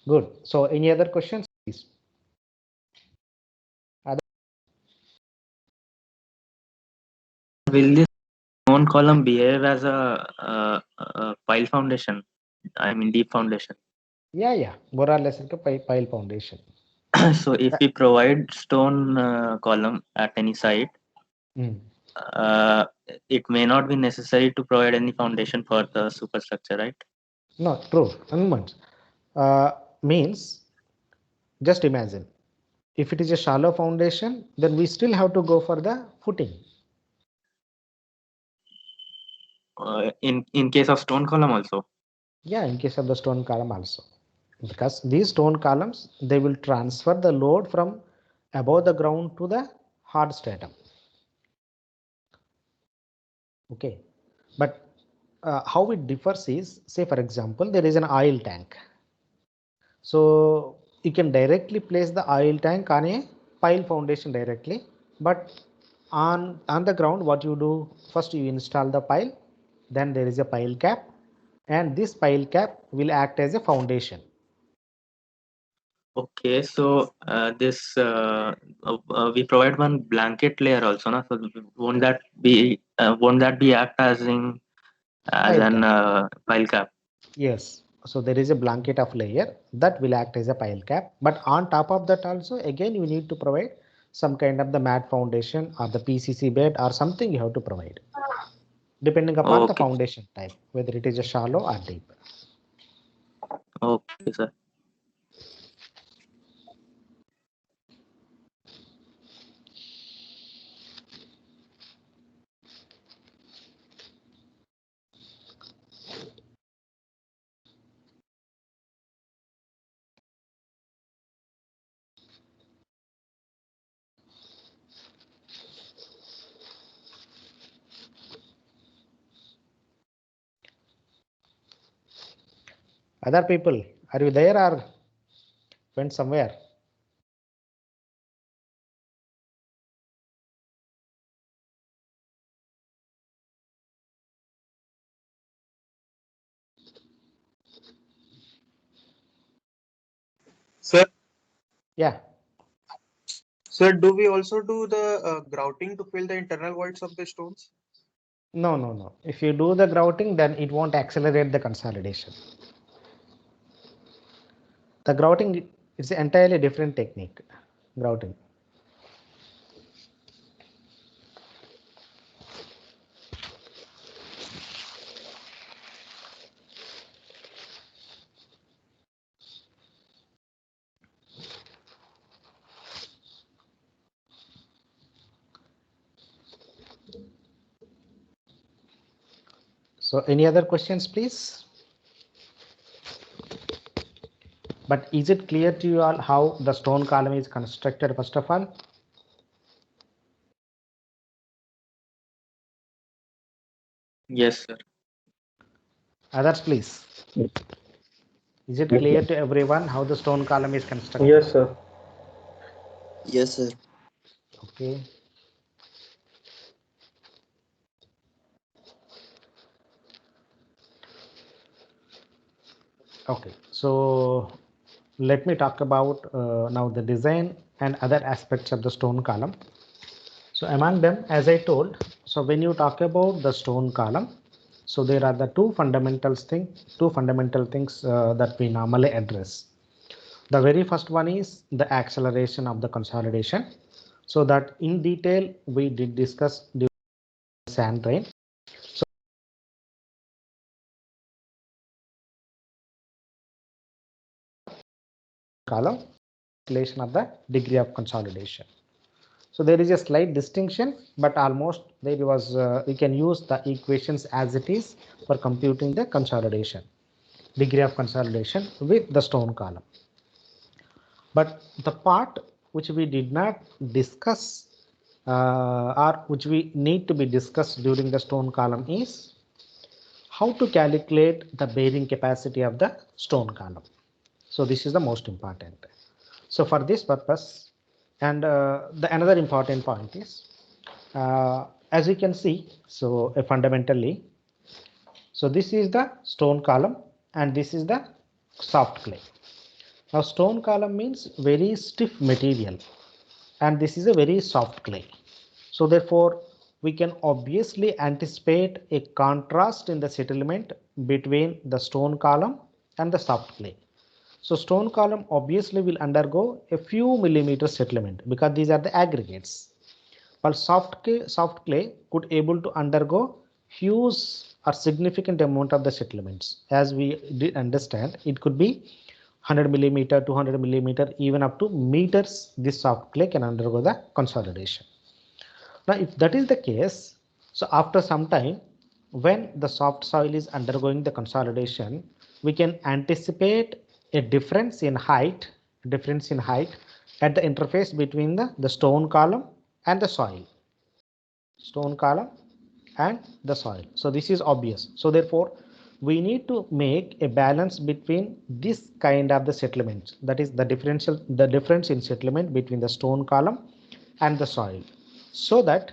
Good. So any other questions, please? Will this stone column behave as a pile foundation? I mean, deep foundation. Yeah. More or less like a pile foundation. So if we provide stone column at any site, Mm. uh, it may not be necessary to provide any foundation for the superstructure, right? No, true. Means just imagine if it is a shallow foundation, then we still have to go for the footing. In case of stone column also. Yeah, in case of the stone column also, because these stone columns, they will transfer the load from above the ground to the hard stratum. Okay, but how it differs is, say for example, there is an oil tank. So you can directly place the oil tank on a pile foundation directly, but on the ground, what you do, first you install the pile, then there is a pile cap, and this pile cap will act as a foundation. Okay, so we provide one blanket layer also, na? So won't that be act as Pile an cap. pile cap? Yes. So there is a blanket of layer that will act as a pile cap. But on top of that also, again, you need to provide some kind of the mat foundation or the PCC bed or something you have to provide, depending upon the Okay, foundation type, whether it is a shallow or deep. okay, sir. Other people, are you there or went somewhere? Sir, Yeah. sir, do we also do the grouting to fill the internal voids of the stones? No. If you do the grouting, then it won't accelerate the consolidation. The grouting is an entirely different technique. Grouting. So any other questions, please? But is it clear to you all how the stone column is constructed first of all? Yes, sir. Others, please. Is it clear to everyone how the stone column is constructed? Yes, sir. Yes, sir. Okay. Okay, so let me talk about now the design and other aspects of the stone column. So among them, as I told, so when you talk about the stone column, so there are the two fundamental things that we normally address. The very first one is the acceleration of the consolidation. So that in detail we did discuss during the sand rain. So column calculation of the degree of consolidation. So there is a slight distinction, but almost there was we can use the equations as it is for computing the consolidation, degree of consolidation with the stone column. But the part which we did not discuss or which we need to be discussed during the stone column is how to calculate the bearing capacity of the stone column. So this is the most important. So for this purpose, and the another important point is, as you can see, so fundamentally, so this is the stone column and this is the soft clay. Now stone column means very stiff material and this is a very soft clay. So therefore we can obviously anticipate a contrast in the settlement between the stone column and the soft clay. So stone column obviously will undergo a few millimeters settlement because these are the aggregates. While soft clay could able to undergo huge or significant amount of the settlements. As we did understand, it could be 100 millimeter, 200 millimeter, even up to meters. This soft clay can undergo the consolidation. Now, if that is the case, so after some time, when the soft soil is undergoing the consolidation, we can anticipate a difference in height at the interface between the stone column and the soil. Stone column and the soil. So this is obvious. So therefore, we need to make a balance between this kind of the settlements. That is the difference in settlement between the stone column and the soil. So that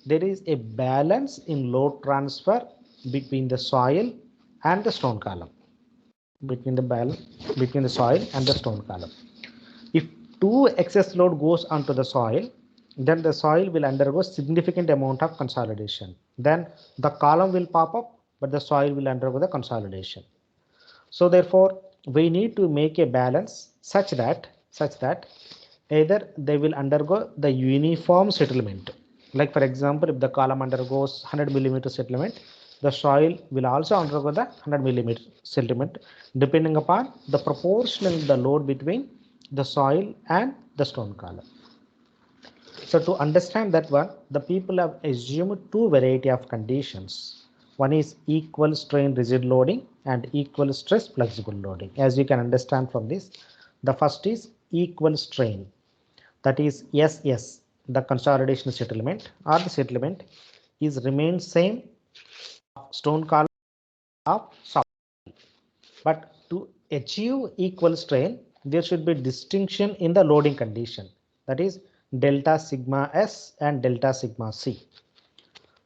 there is a balance in load transfer between the soil and the stone column. Between the soil and the stone column. If too excess load goes onto the soil, then the soil will undergo significant amount of consolidation. Then the column will pop up, but the soil will undergo the consolidation. So therefore, we need to make a balance such that either they will undergo the uniform settlement. Like for example, if the column undergoes 100 millimeter settlement, the soil will also undergo the 100 millimeter settlement, depending upon the proportion of the load between the soil and the stone column. So to understand that one, the people have assumed two variety of conditions. One is equal strain rigid loading and equal stress flexible loading. As you can understand from this, the first is equal strain, that is SS, the consolidation settlement or the settlement is remain same stone column of soft. But to achieve equal strain, there should be distinction in the loading condition, that is delta sigma S and delta sigma C.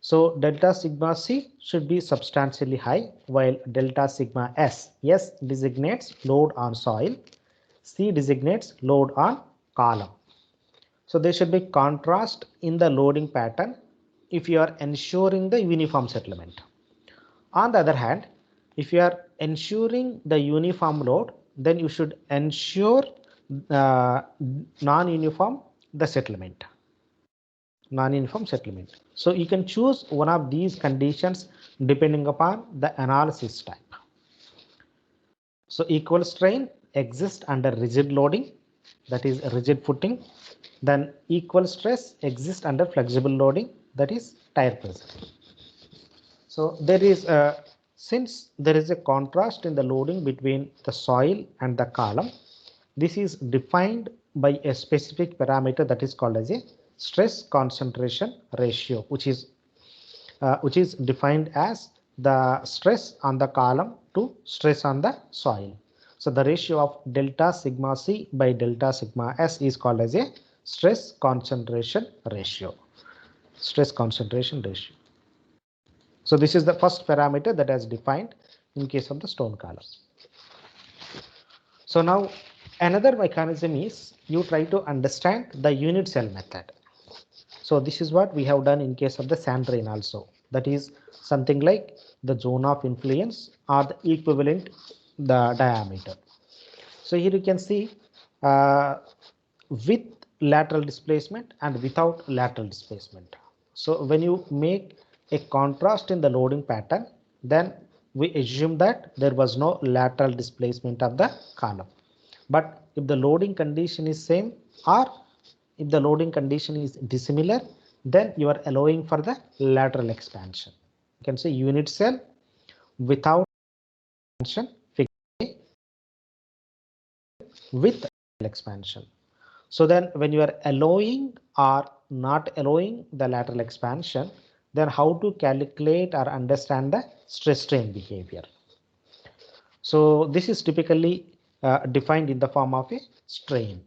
So delta sigma C should be substantially high, while delta sigma S designates load on soil, C designates load on column. So there should be contrast in the loading pattern if you are ensuring the uniform settlement. On the other hand, if you are ensuring the uniform load, then you should ensure non-uniform settlement. So you can choose one of these conditions depending upon the analysis type. So equal strain exists under rigid loading, that is rigid footing. Then equal stress exists under flexible loading, that is tire pressure. So there is since there is a contrast in the loading between the soil and the column, this is defined by a specific parameter that is called as a stress concentration ratio, which is defined as the stress on the column to stress on the soil. So the ratio of delta sigma C by delta sigma S is called as a stress concentration ratio. Stress concentration ratio. So this is the first parameter that is defined in case of the stone column. So now another mechanism is you try to understand the unit cell method. So this is what we have done in case of the sand rain also. That is something like the zone of influence or the equivalent the diameter. So here you can see with lateral displacement and without lateral displacement. So when you make a contrast in the loading pattern, then we assume that there was no lateral displacement of the column. But if the loading condition is same or if the loading condition is dissimilar, then you are allowing for the lateral expansion. You can say unit cell without expansion with expansion. So then when you are allowing or not allowing the lateral expansion, then how to calculate or understand the stress strain behavior. So this is typically defined in the form of a strain.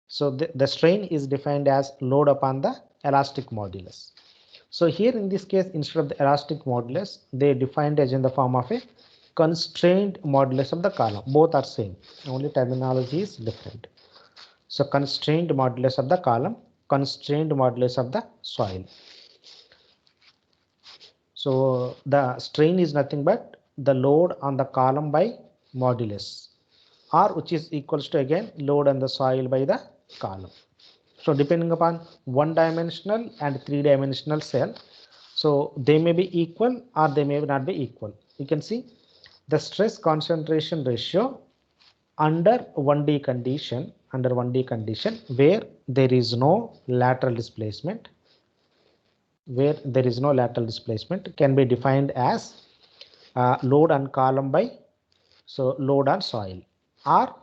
So the strain is defined as load upon the elastic modulus. So here in this case, instead of the elastic modulus, they defined as in the form of a constrained modulus of the column. Both are same, only terminology is different. So constrained modulus of the column, constrained modulus of the soil. So the strain is nothing but the load on the column by modulus, or which is equals to again load on the soil by the column. So depending upon one-dimensional and three-dimensional cell, so they may be equal or they may not be equal. You can see the stress concentration ratio under 1D condition, where there is no lateral displacement, can be defined as load on column by load on soil, or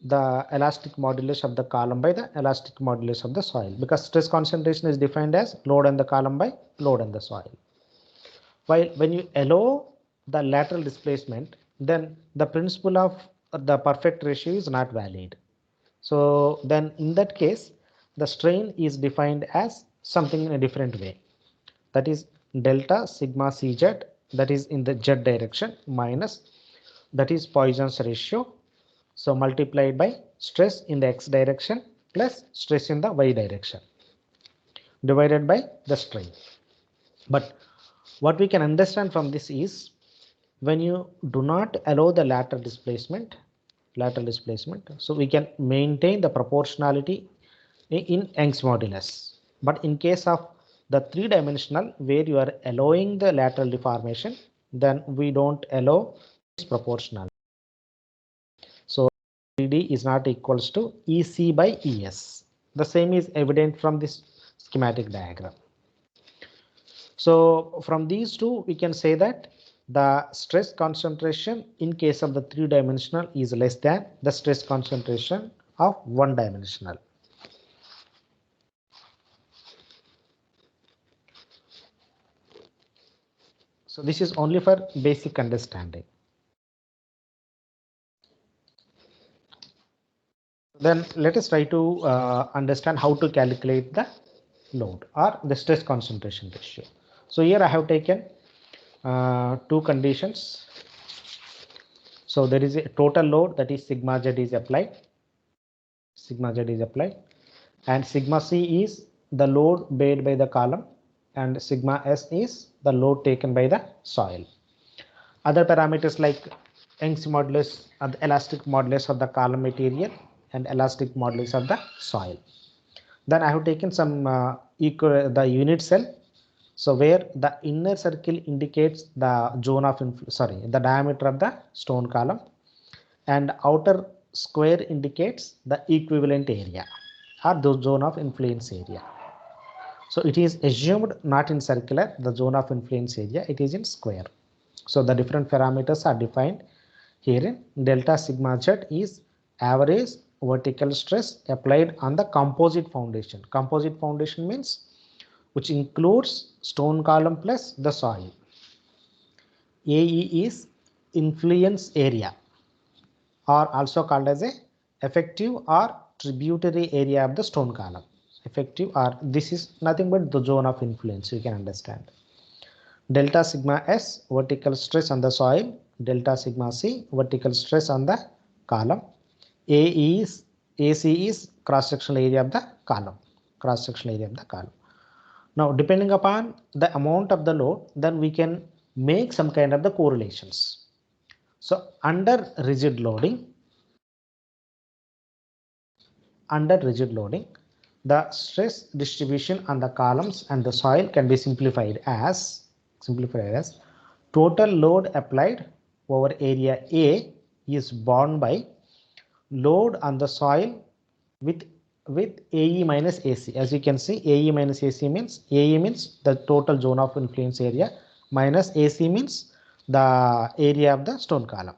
the elastic modulus of the column by the elastic modulus of the soil, because stress concentration is defined as load on the column by load on the soil. While when you allow the lateral displacement, then the principle of the perfect ratio is not valid. So then in that case, the strain is defined as something in a different way. That is delta sigma Cz, that is in the z direction, minus that is Poisson's ratio. So multiplied by stress in the x direction plus stress in the y direction divided by the strain. But what we can understand from this is when you do not allow the lateral displacement, so we can maintain the proportionality in Young's modulus. But in case of the three-dimensional where you are allowing the lateral deformation, then we don't allow this proportionality. So 3D is not equals to EC by ES. The same is evident from this schematic diagram. So from these two, we can say that the stress concentration in case of the three-dimensional is less than the stress concentration of one-dimensional. So this is only for basic understanding. Then let us try to understand how to calculate the load or the stress concentration ratio. So here I have taken two conditions. So there is a total load, that is sigma z is applied, and sigma c is the load beared by the column, and sigma s is the load taken by the soil. Other parameters like Young's modulus or the elastic modulus of the column material and elastic modulus of the soil. Then I have taken some the unit cell. So where the inner circle indicates the zone of the diameter of the stone column, and outer square indicates the equivalent area or the zone of influence area. So it is assumed not in circular, the zone of influence area, it is in square. So the different parameters are defined herein. Delta sigma z is average vertical stress applied on the composite foundation. Composite foundation means which includes stone column plus the soil. AE is influence area, or also called as a effective or tributary area of the stone column. Effective, or this is nothing but the zone of influence, you can understand. Delta sigma S, vertical stress on the soil. Delta sigma C, vertical stress on the column. AC is cross-sectional area of the column. Cross-sectional area of the column. Now, depending upon the amount of the load, then we can make some kind of the correlations. So, under rigid loading, the stress distribution on the columns and the soil can be simplified as total load applied over area A is borne by load on the soil with AE minus AC. As you can see, AE minus AC means AE means the total zone of influence area, minus AC means the area of the stone column,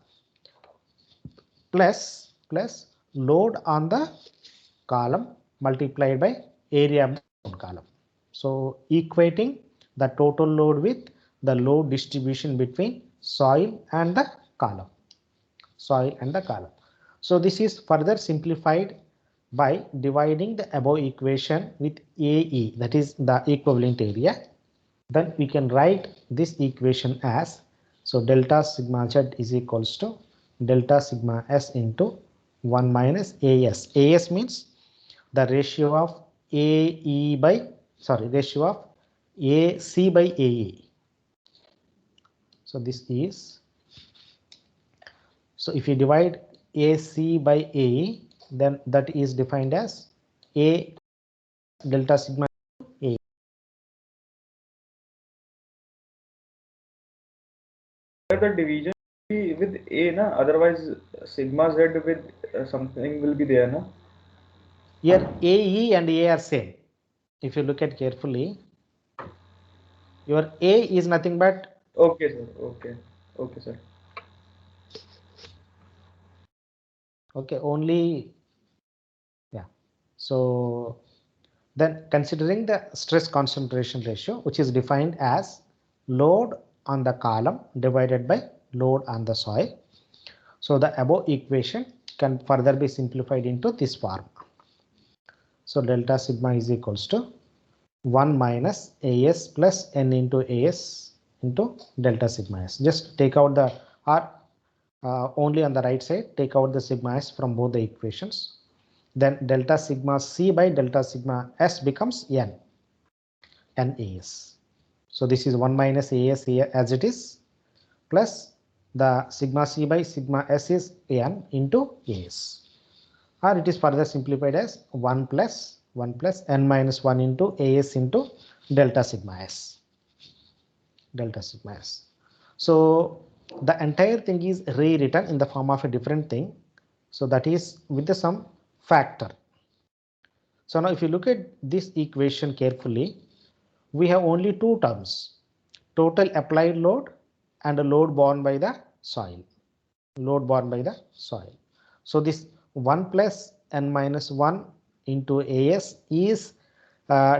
plus load on the column multiplied by area of the stone column. So equating the total load with the load distribution between soil and the column. So this is further simplified by dividing the above equation with AE, that is the equivalent area. Then we can write this equation as, so delta sigma Z is equals to delta sigma S into 1 minus AS. AS means the ratio of AC by AE. So this is, so if you divide AC by AE, then that is defined as A delta sigma A. The division be with A, na? Otherwise sigma Z with something will be there, na? Here AE and A are same. If you look at carefully, your A is nothing but, Okay, sir. Okay, sir. okay, only, yeah. So then considering the stress concentration ratio, which is defined as load on the column divided by load on the soil. So the above equation can further be simplified into this form. So delta sigma is equals to 1 minus AS plus N into AS into delta sigma S. Just take out the, or only on the right side, take out the sigma S from both the equations. Then delta sigma C by delta sigma S becomes NAS. So this is 1 minus AS here as it is, plus the sigma C by sigma S is N into AS. Or it is further simplified as 1 plus N minus 1 into AS into delta sigma S. So the entire thing is rewritten in the form of a different thing. So that is with the some factor. So now if you look at this equation carefully, we have only two terms: total applied load and a load borne by the soil. So this 1 plus N minus 1 into AS is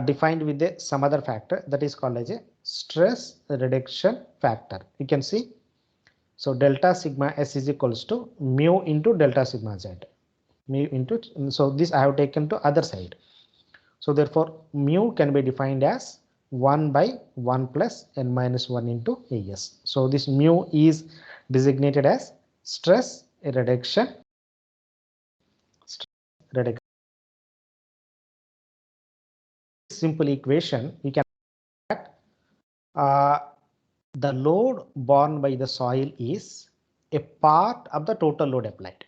defined with some other factor that is called as a stress reduction factor. You can see, so delta sigma S is equals to mu into delta sigma Z. So this I have taken to other side. So therefore mu can be defined as 1 by 1 plus N minus 1 into AS. So this mu is designated as stress reduction. Simple equation, we can the load borne by the soil is a part of the total load applied.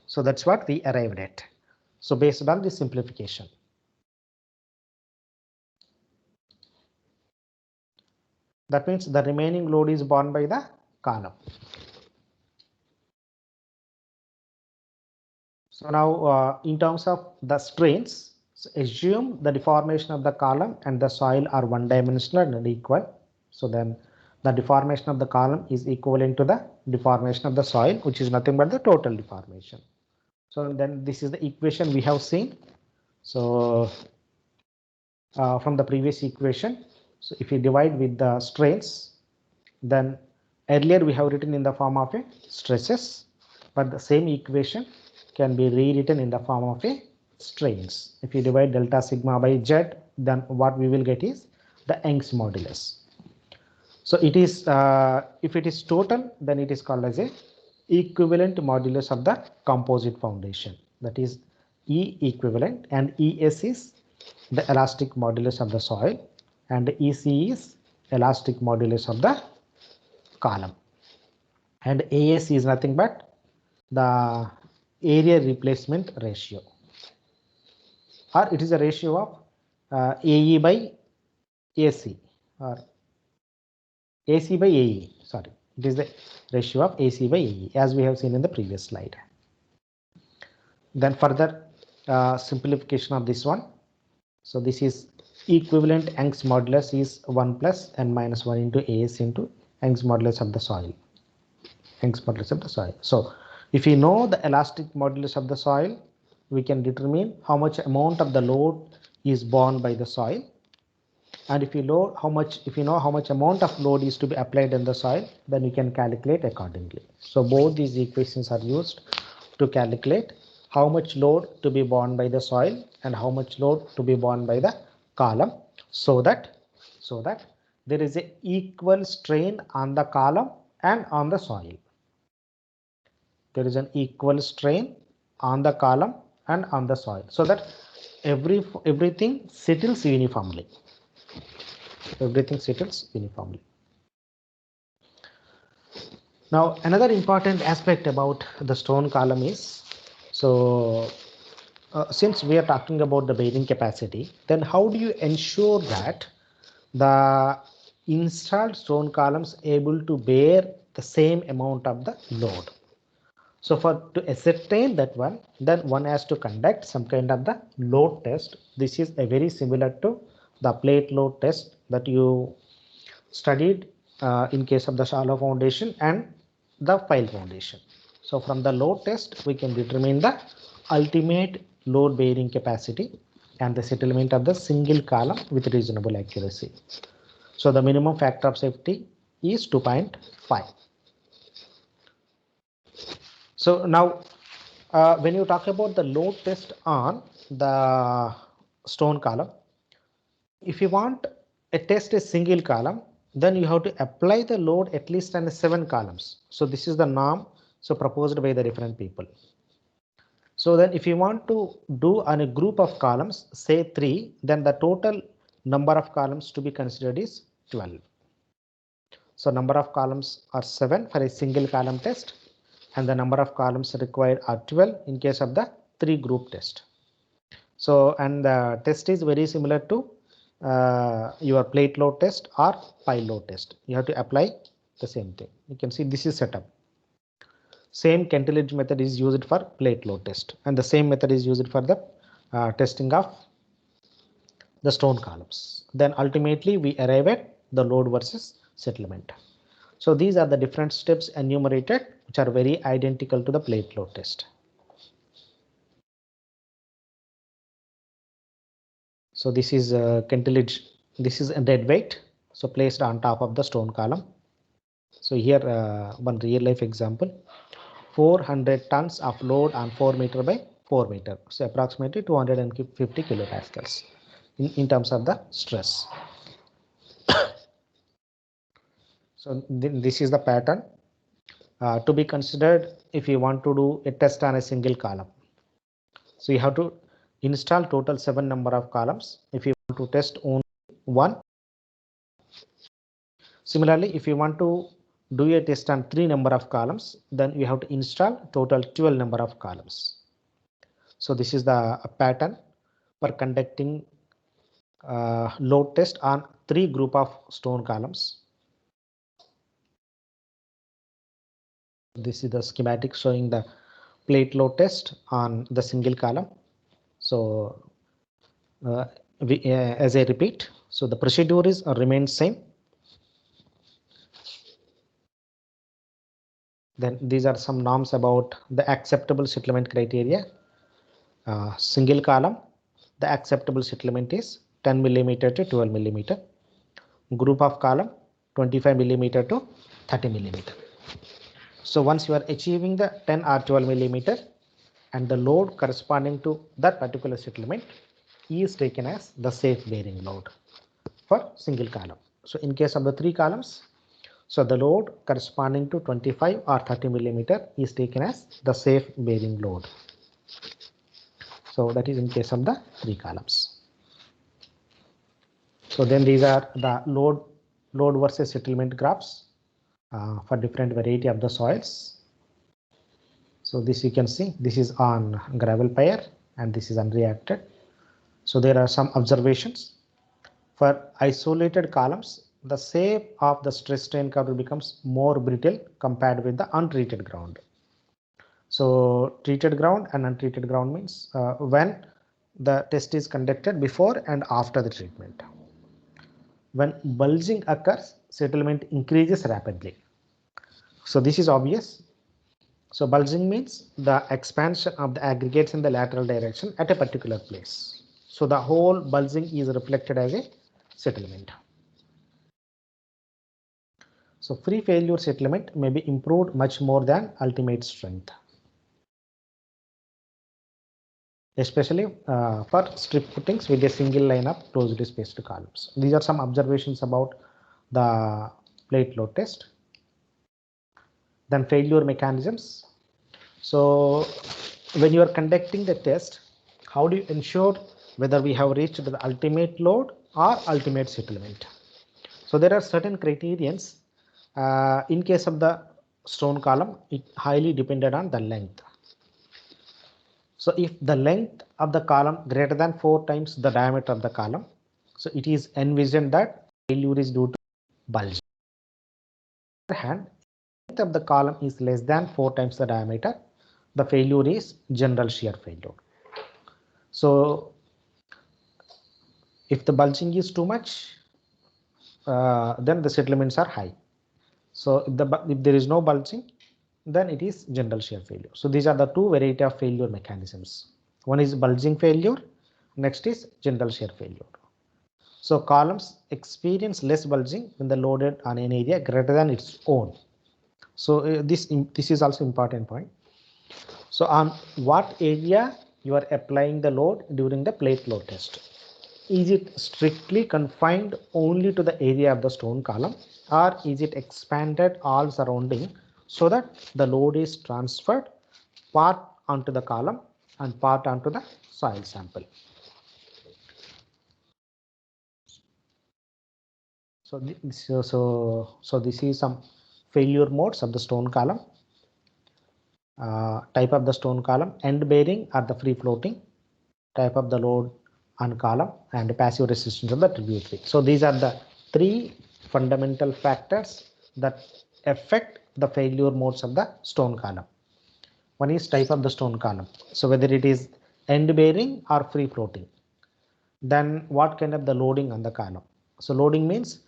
So that's what we arrived at. So based on this simplification, that means the remaining load is borne by the column. So now in terms of the strains, so assume the deformation of the column and the soil are one dimensional and equal. So then the deformation of the column is equivalent to the deformation of the soil, which is nothing but the total deformation. So then this is the equation we have seen. So from the previous equation, so if you divide with the strains, Then earlier we have written in the form of a stresses, but the same equation can be rewritten in the form of a strains. If you divide delta sigma by Z, then what we will get is the Young's modulus. So it is if it is total, then it is called as a equivalent modulus of the composite foundation. That is E equivalent, and ES is the elastic modulus of the soil, and EC is elastic modulus of the column, and AS is nothing but the area replacement ratio, or it is a ratio of AE by AC, or AC by AE. Sorry, it is the ratio of AC by AE, as we have seen in the previous slide. Then further simplification of this one. So this is equivalent Young's modulus is 1 plus n minus 1 into AS into Young's modulus of the soil. Young's modulus of the soil. So if we know the elastic modulus of the soil, we can determine how much amount of the load is borne by the soil. And if you know how much amount of load is to be applied in the soil, then you can calculate accordingly. So both these equations are used to calculate how much load to be borne by the soil and how much load to be borne by the column, so that there is a equal strain on the column and on the soil. There is an equal strain on the column and on the soil, so that everything settles uniformly. Everything settles uniformly. Now another important aspect about the stone column is, so since we are talking about the bearing capacity, then how do you ensure that the installed stone columns able to bear the same amount of the load? So to ascertain that one, then one has to conduct some kind of the load test. This is a very similar to the plate load test that you studied in case of the shallow foundation and the pile foundation. So from the load test, we can determine the ultimate load bearing capacity and the settlement of the single column with reasonable accuracy. So the minimum factor of safety is 2.5. So now when you talk about the load test on the stone column, if you want a test a single column, then you have to apply the load at least on 7 columns. So this is the norm proposed by the different people. So then if you want to do on a group of columns, say 3, then the total number of columns to be considered is 12. So number of columns are 7 for a single column test, and the number of columns required are 12 in case of the 3 group test. So, and the test is very similar to your plate load test or pile load test. You have to apply the same thing. You can see this is setup. Same cartilage method is used for plate load test, and the same method is used for the testing of the stone columns. Then ultimately we arrive at the load versus settlement. So these are the different steps enumerated, which are very identical to the plate load test. So this is cartilage. This is a dead weight, so placed on top of the stone column. So here one real life example: 400 tons of load on 4 meter by 4 meter, so approximately 250 kilopascals in terms of the stress. So this is the pattern to be considered if you want to do a test on a single column. So you have to install total 7 number of columns if you want to test only 1. Similarly, if you want to do a test on 3 number of columns, then you have to install total 12 number of columns. So this is the pattern for conducting load test on 3 group of stone columns. This is the schematic showing the plate load test on the single column. So as I repeat, so the procedure is remains same. Then these are some norms about the acceptable settlement criteria. Single column, the acceptable settlement is 10 millimeter to 12 millimeter. Group of column, 25 millimeter to 30 millimeter. So once you are achieving the 10 or 12 millimeter and the load corresponding to that particular settlement is taken as the safe bearing load for single column. So in case of the 3 columns, so the load corresponding to 25 or 30 millimeter is taken as the safe bearing load. So that is in case of the 3 columns. So then these are the load versus settlement graphs for different variety of the soils. So this you can see, this is on gravel pyre and this is unreacted. So there are some observations. For isolated columns, the shape of the stress strain curve becomes more brittle compared with the untreated ground. So treated ground and untreated ground means when the test is conducted before and after the treatment. When bulging occurs, settlement increases rapidly. So this is obvious. So bulging means the expansion of the aggregates in the lateral direction at a particular place. So the whole bulging is reflected as a settlement. So free failure settlement may be improved much more than ultimate strength, especially for strip footings with a single line of closely spaced columns. These are some observations about the plate load test. Then failure mechanisms. So when you are conducting the test, how do you ensure whether we have reached the ultimate load or ultimate settlement? So there are certain criterions. In case of the stone column, it highly depended on the length. So if the length of the column greater than 4 times the diameter of the column, so it is envisioned that failure is due to bulge. On the other hand, length of the column is less than 4 times the diameter, the failure is general shear failure. So if the bulging is too much, then the settlements are high. So if there is no bulging, then it is general shear failure. So these are the two variety of failure mechanisms. One is bulging failure, next is general shear failure. So columns experience less bulging when the loaded on an area greater than its own. So this is also important point. So on what area you are applying the load during the plate load test? Is it strictly confined only to the area of the stone column, or is it expanded all surrounding so that the load is transferred part onto the column and part onto the soil sample? So this is some failure modes of the stone column. Type of the stone column, end bearing or the free floating, type of the load on column, and passive resistance of the tributary. So these are the 3 fundamental factors that affect the failure modes of the stone column. One is type of the stone column. So whether it is end bearing or free floating. Then what kind of the loading on the column? So loading means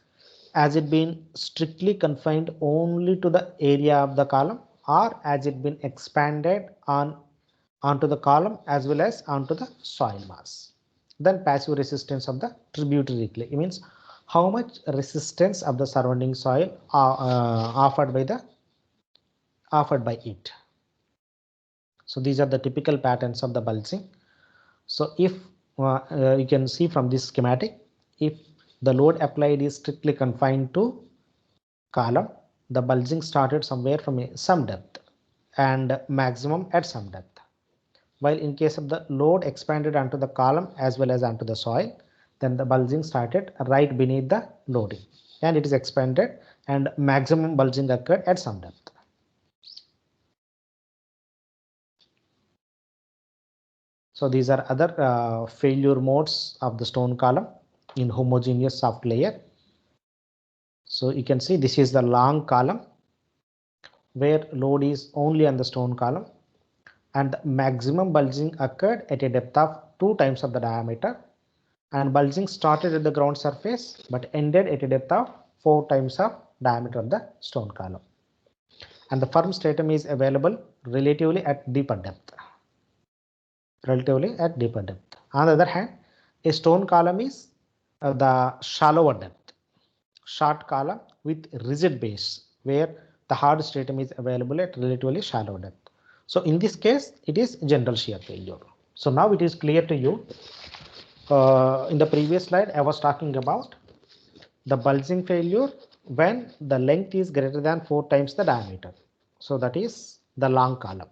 has it been strictly confined only to the area of the column, or has it been expanded onto the column as well as onto the soil mass? Then passive resistance of the tributary clay. It means how much resistance of the surrounding soil offered by it. So these are the typical patterns of the bulging. So if you can see from this schematic, if the load applied is strictly confined to column, the bulging started somewhere from some depth and maximum at some depth. While in case of the load expanded onto the column as well as onto the soil, then the bulging started right beneath the loading and it is expanded and maximum bulging occurred at some depth. So these are other failure modes of the stone column in homogeneous soft layer. So you can see this is the long column where load is only on the stone column and the maximum bulging occurred at a depth of 2 times of the diameter, and bulging started at the ground surface but ended at a depth of 4 times of diameter of the stone column, and the firm stratum is available relatively at deeper depth. On the other hand, a stone column is the shallower depth, short column with rigid base where the hard stratum is available at relatively shallow depth. So in this case, it is general shear failure. So now it is clear to you. In the previous slide, I was talking about the bulging failure when the length is greater than 4 times the diameter. So that is the long column.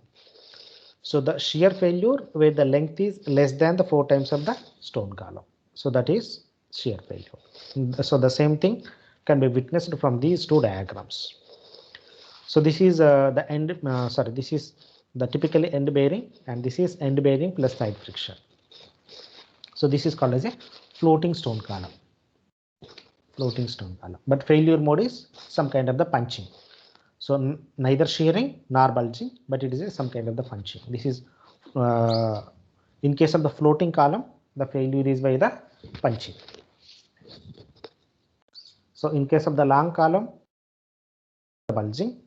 So the shear failure where the length is less than the 4 times of the stone column. So that is shear failure. So the same thing can be witnessed from these two diagrams. So this is the end, this is the typically end bearing, and this is end bearing plus side friction. So this is called as a floating stone column. Floating stone column. But failure mode is some kind of the punching. So neither shearing nor bulging, but it is some kind of the punching. This is in case of the floating column, the failure is by the punching. So in case of the long column, the bulging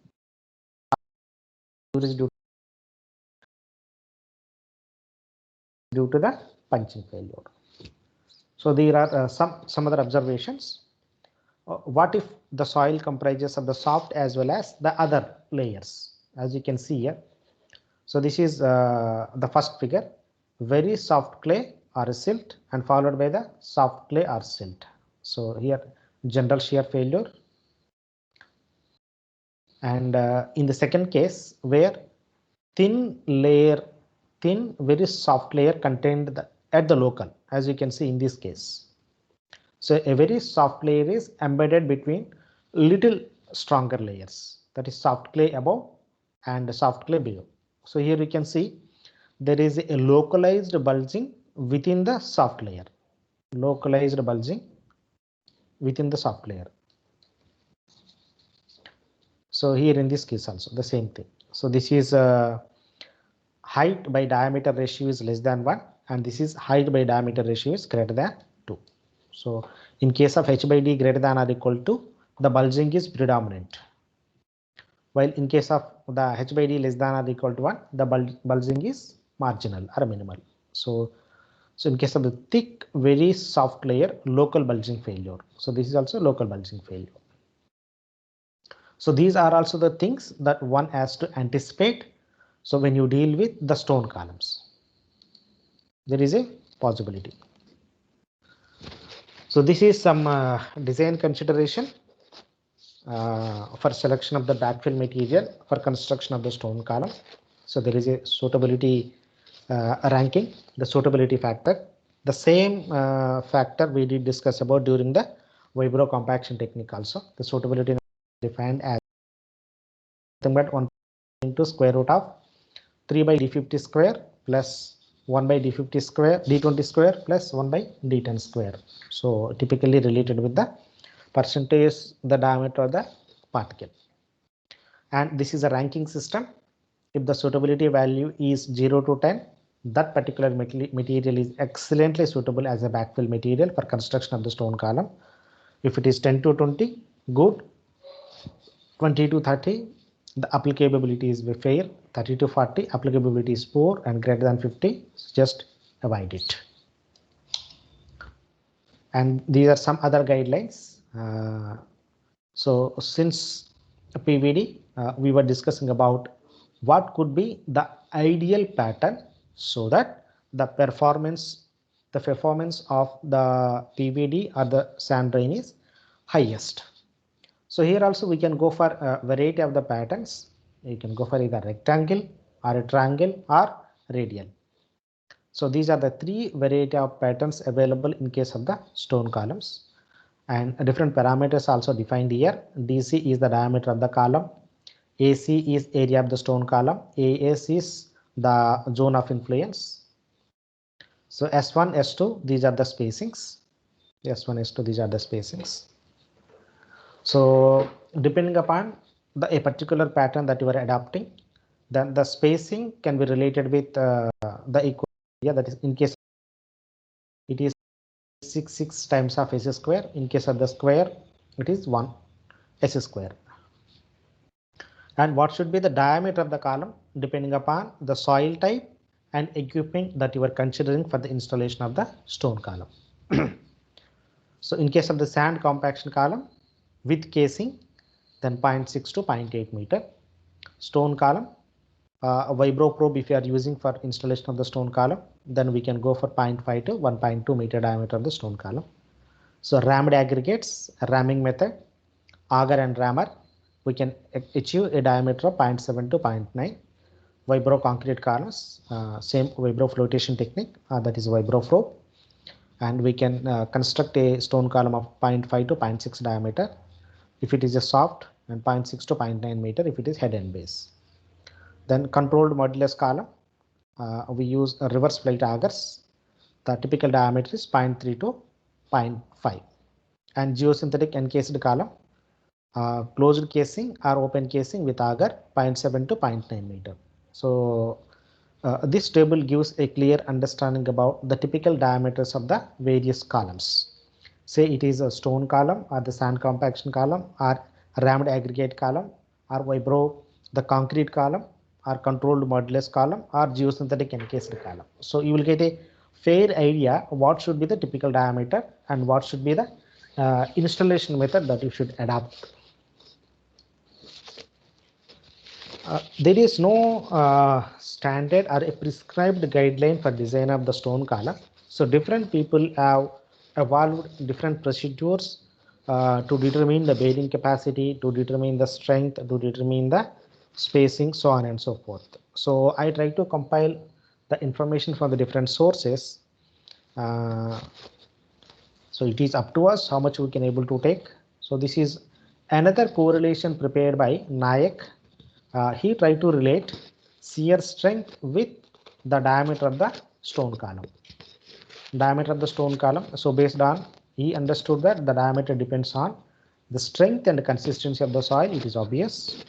is due to the punching failure. So there are some other observations. What if the soil comprises of the soft as well as the other layers, as you can see here. So this is the first figure, very soft clay or silt and followed by the soft clay or silt. So here general shear failure. And in the second case where thin very soft layer contained at the local, as you can see in this case. So a very soft layer is embedded between little stronger layers, that is soft clay above and soft clay below. So here you can see there is a localized bulging within the soft layer, localized bulging within the soft layer. So here in this case also the same thing. So this is height by diameter ratio is less than 1, and this is height by diameter ratio is greater than 2. So in case of h by d greater than or equal to, the bulging is predominant, while in case of the h by d less than or equal to 1, the bulging is marginal or minimal. So in case of the thick very soft layer, local bulging failure. So this is also local bulging failure. So these are also the things that one has to anticipate. So when you deal with the stone columns, there is a possibility. So this is some design consideration for selection of the backfill material for construction of the stone column. So there is a suitability ranking, the suitability factor. The same factor we did discuss about during the vibro compaction technique also. The suitability defined as nothing but 1 into square root of 3 by d50 square plus 1 by d50 square, d20 square plus 1 by d10 square. So typically related with the percentage, the diameter of the particle. And this is a ranking system. If the suitability value is 0 to 10, that particular material is excellently suitable as a backfill material for construction of the stone column. If it is 10 to 20, good. 20 to 30, the applicability is fair. 30 to 40, applicability is poor, and greater than 50, just avoid it. And these are some other guidelines. So since PVD, we were discussing about what could be the ideal pattern so that the performance of the PVD or the sand drain is highest. So here also we can go for a variety of the patterns. You can go for either rectangle or a triangle or radial. So these are the 3 variety of patterns available in case of the stone columns, and different parameters also defined here. DC is the diameter of the column, AC is area of the stone column, AS is the zone of influence. So S1, S2, these are the spacings. S1, S2, these are the spacings. So depending upon a particular pattern that you are adopting, then the spacing can be related with the equal area. That is, in case it is 6 times of S square. In case of the square, it is 1 S square. And what should be the diameter of the column depending upon the soil type and equipment that you are considering for the installation of the stone column. So in case of the sand compaction column, with casing, then 0.6 to 0.8 meter. Stone column, a vibro probe if you are using for installation of the stone column, then we can go for 0.5 to 1.2 meter diameter of the stone column. So rammed aggregates, ramming method, auger and rammer, we can achieve a diameter of 0.7 to 0.9. Vibro concrete columns, same vibro flotation technique, that is vibro probe, and we can construct a stone column of 0.5 to 0.6 diameter if it is a soft, and 0.6 to 0.9 meter if it is head and base. Then controlled modulus column, we use reverse plate augers. The typical diameter is 0.3 to 0.5. And geosynthetic encased column, closed casing or open casing with auger 0.7 to 0.9 meter. So this table gives a clear understanding about the typical diameters of the various columns. Say it is a stone column or the sand compaction column or rammed aggregate column or vibro the concrete column or controlled modulus column or geosynthetic encased column. So you will get a fair idea what should be the typical diameter and what should be the installation method that you should adopt. There is no standard or a prescribed guideline for design of the stone column. So different people have evolved different procedures to determine the bearing capacity, to determine the strength, to determine the spacing, so on and so forth. So I try to compile the information from the different sources. So it is up to us how much we can able to take. So this is another correlation prepared by Nayak. He tried to relate shear strength with the diameter of the stone column. Diameter of the stone column. So based on, he understood that the diameter depends on the strength and consistency of the soil. It is obvious.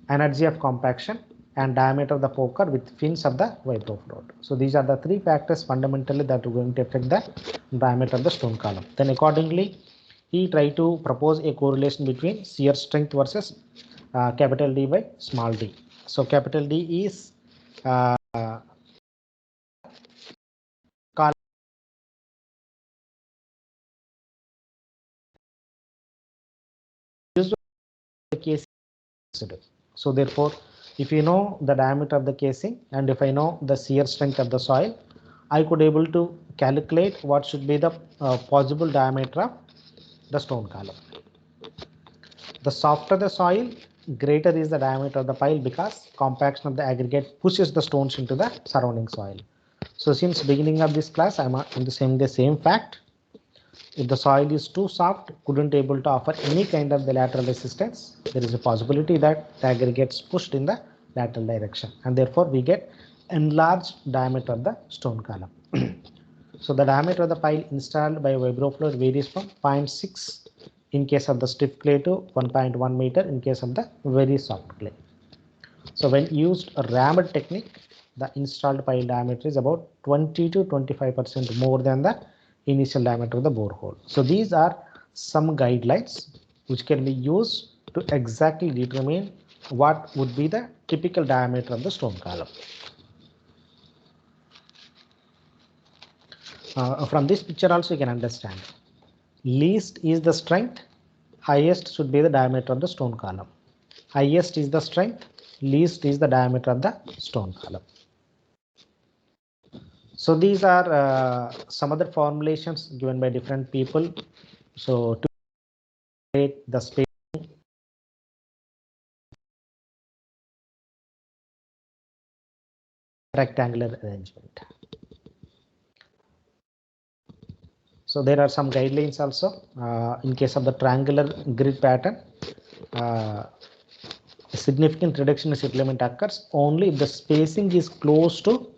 Energy of compaction and diameter of the poker with fins of the vibro float. So these are the three factors fundamentally that are going to affect the diameter of the stone column. Then accordingly, he tried to propose a correlation between shear strength versus capital D by small d. So capital D is the casing. So therefore, if you know the diameter of the casing and if I know the shear strength of the soil, I could able to calculate what should be the possible diameter of the stone column. The softer the soil, greater is the diameter of the pile because compaction of the aggregate pushes the stones into the surrounding soil. So since beginning of this class, I'm saying the same fact. If the soil is too soft, couldn't able to offer any kind of the lateral resistance, there is a possibility that the aggregate gets pushed in the lateral direction, and therefore we get enlarged diameter of the stone column. So the diameter of the pile installed by vibro float varies from 0.6 in case of the stiff clay to 1.1 meter in case of the very soft clay. So when used a rammed technique, the installed pile diameter is about 20 to 25% more than the initial diameter of the borehole. So these are some guidelines which can be used to exactly determine what would be the typical diameter of the stone column. From this picture also you can understand. Least is the strength, highest should be the diameter of the stone column. Highest is the strength, least is the diameter of the stone column. So these are some other formulations given by different people. So to create the space rectangular arrangement. So there are some guidelines also in case of the triangular grid pattern. A significant reduction in settlement occurs only if the spacing is close to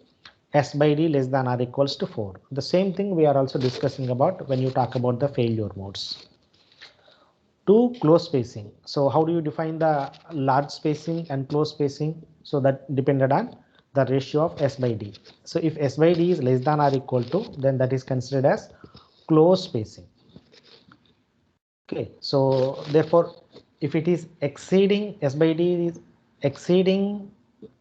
S by D less than or equals to 4. The same thing we are also discussing about when you talk about the failure modes. 2, close spacing. So how do you define the large spacing and close spacing? So that depended on the ratio of S by D. So if S by D is less than or equal to, then that is considered as close spacing. Okay, so therefore if it is exceeding S by D is exceeding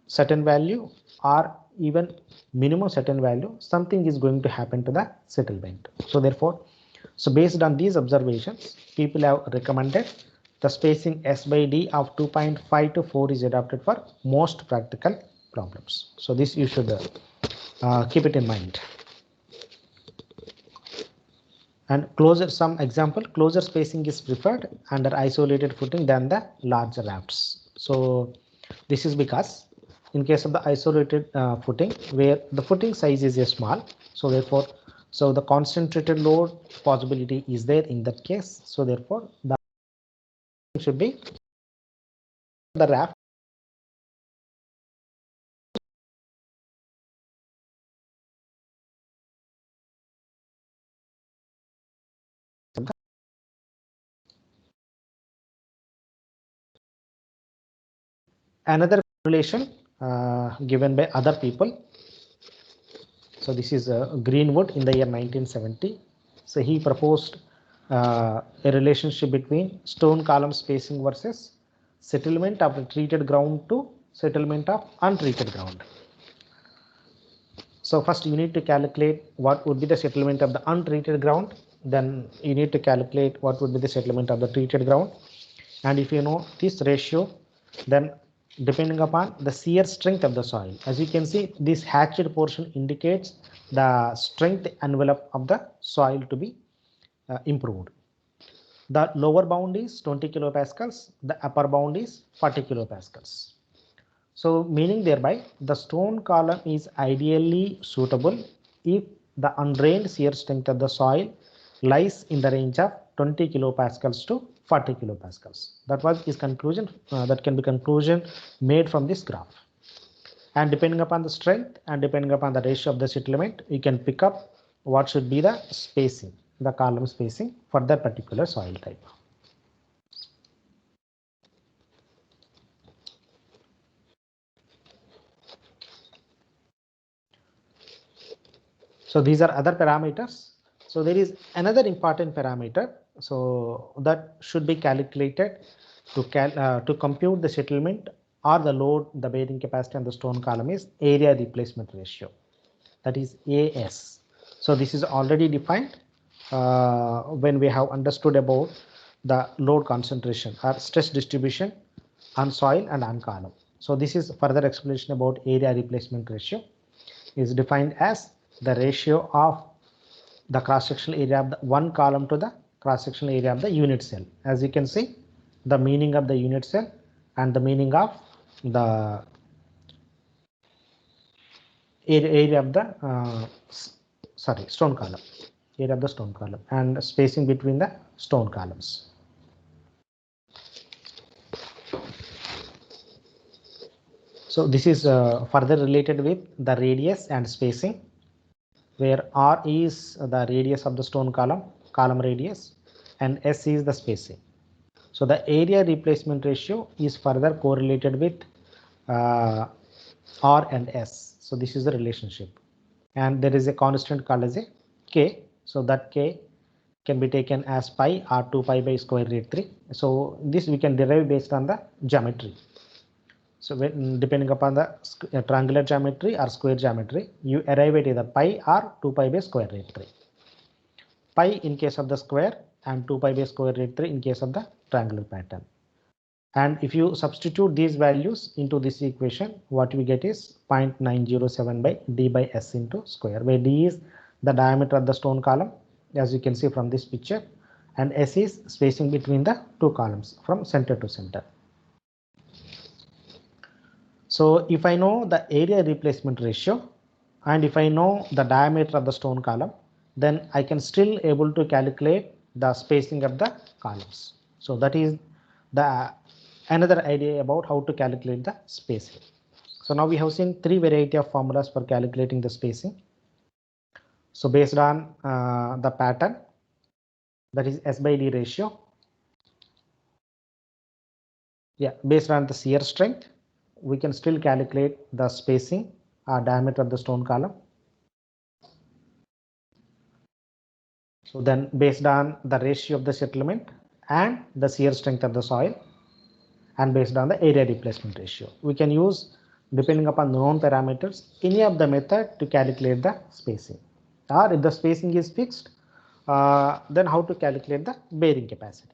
certain value or even minimum certain value, something is going to happen to the settlement. So therefore So based on these observations, people have recommended the spacing S by D of 2.5 to 4 is adopted for most practical problems. So this you should keep it in mind. And closer, some example, closer spacing is preferred under isolated footing than the larger rafts. So this is because in case of the isolated footing where the footing size is small, so therefore, so the concentrated load possibility is there in that case. So therefore, the should be the raft. Another calculation given by other people. So this is Greenwood in the year 1970. So he proposed a relationship between stone column spacing versus settlement of the treated ground to settlement of untreated ground. So first you need to calculate what would be the settlement of the untreated ground. Then you need to calculate what would be the settlement of the treated ground. And if you know this ratio, then depending upon the shear strength of the soil, as you can see, this hatched portion indicates the strength envelope of the soil to be improved. The lower bound is 20 kilopascals, the upper bound is 40 kilopascals. So meaning thereby the stone column is ideally suitable if the undrained shear strength of the soil lies in the range of 20 kilopascals to 40 kilopascals. That was his conclusion. That can be conclusion made from this graph. And depending upon the strength and depending upon the ratio of the settlement, you can pick up what should be the spacing, the column spacing for that particular soil type. So these are other parameters. So there is another important parameter. So that should be calculated to compute the settlement or the load, the bearing capacity on the stone column is area replacement ratio. That is AS. So this is already defined when we have understood about the load concentration or stress distribution on soil and on column. So this is further explanation about area replacement ratio is defined as the ratio of the cross-sectional area of the one column to the cross-sectional area of the unit cell. As you can see, the meaning of the unit cell and the meaning of the area of the stone column, area of the stone column and spacing between the stone columns. So this is further related with the radius and spacing, where R is the radius of the stone column radius, and S is the spacing. So the area replacement ratio is further correlated with R and S. So this is the relationship, and there is a constant called as a K. So that K can be taken as pi or 2 pi by square root 3. So this we can derive based on the geometry. So when, depending upon the triangular geometry or square geometry, you arrive at either pi or 2 pi by square root 3. Pi in case of the square and 2 pi by square root 3 in case of the triangular pattern. And if you substitute these values into this equation, what we get is 0.907 by d by s into square, where d is the diameter of the stone column, as you can see from this picture, and s is spacing between the two columns from center to center. So if I know the area replacement ratio and if I know the diameter of the stone column, then I can still able to calculate the spacing of the columns. So that is the another idea about how to calculate the spacing. So now we have seen three variety of formulas for calculating the spacing. So based on the pattern, that is S by D ratio. Yeah, based on the shear strength, we can still calculate the spacing or diameter of the stone column. So then based on the ratio of the settlement and the shear strength of the soil and based on the area replacement ratio, we can use, depending upon the known parameters, any of the method to calculate the spacing. Or if the spacing is fixed, Then how to calculate the bearing capacity.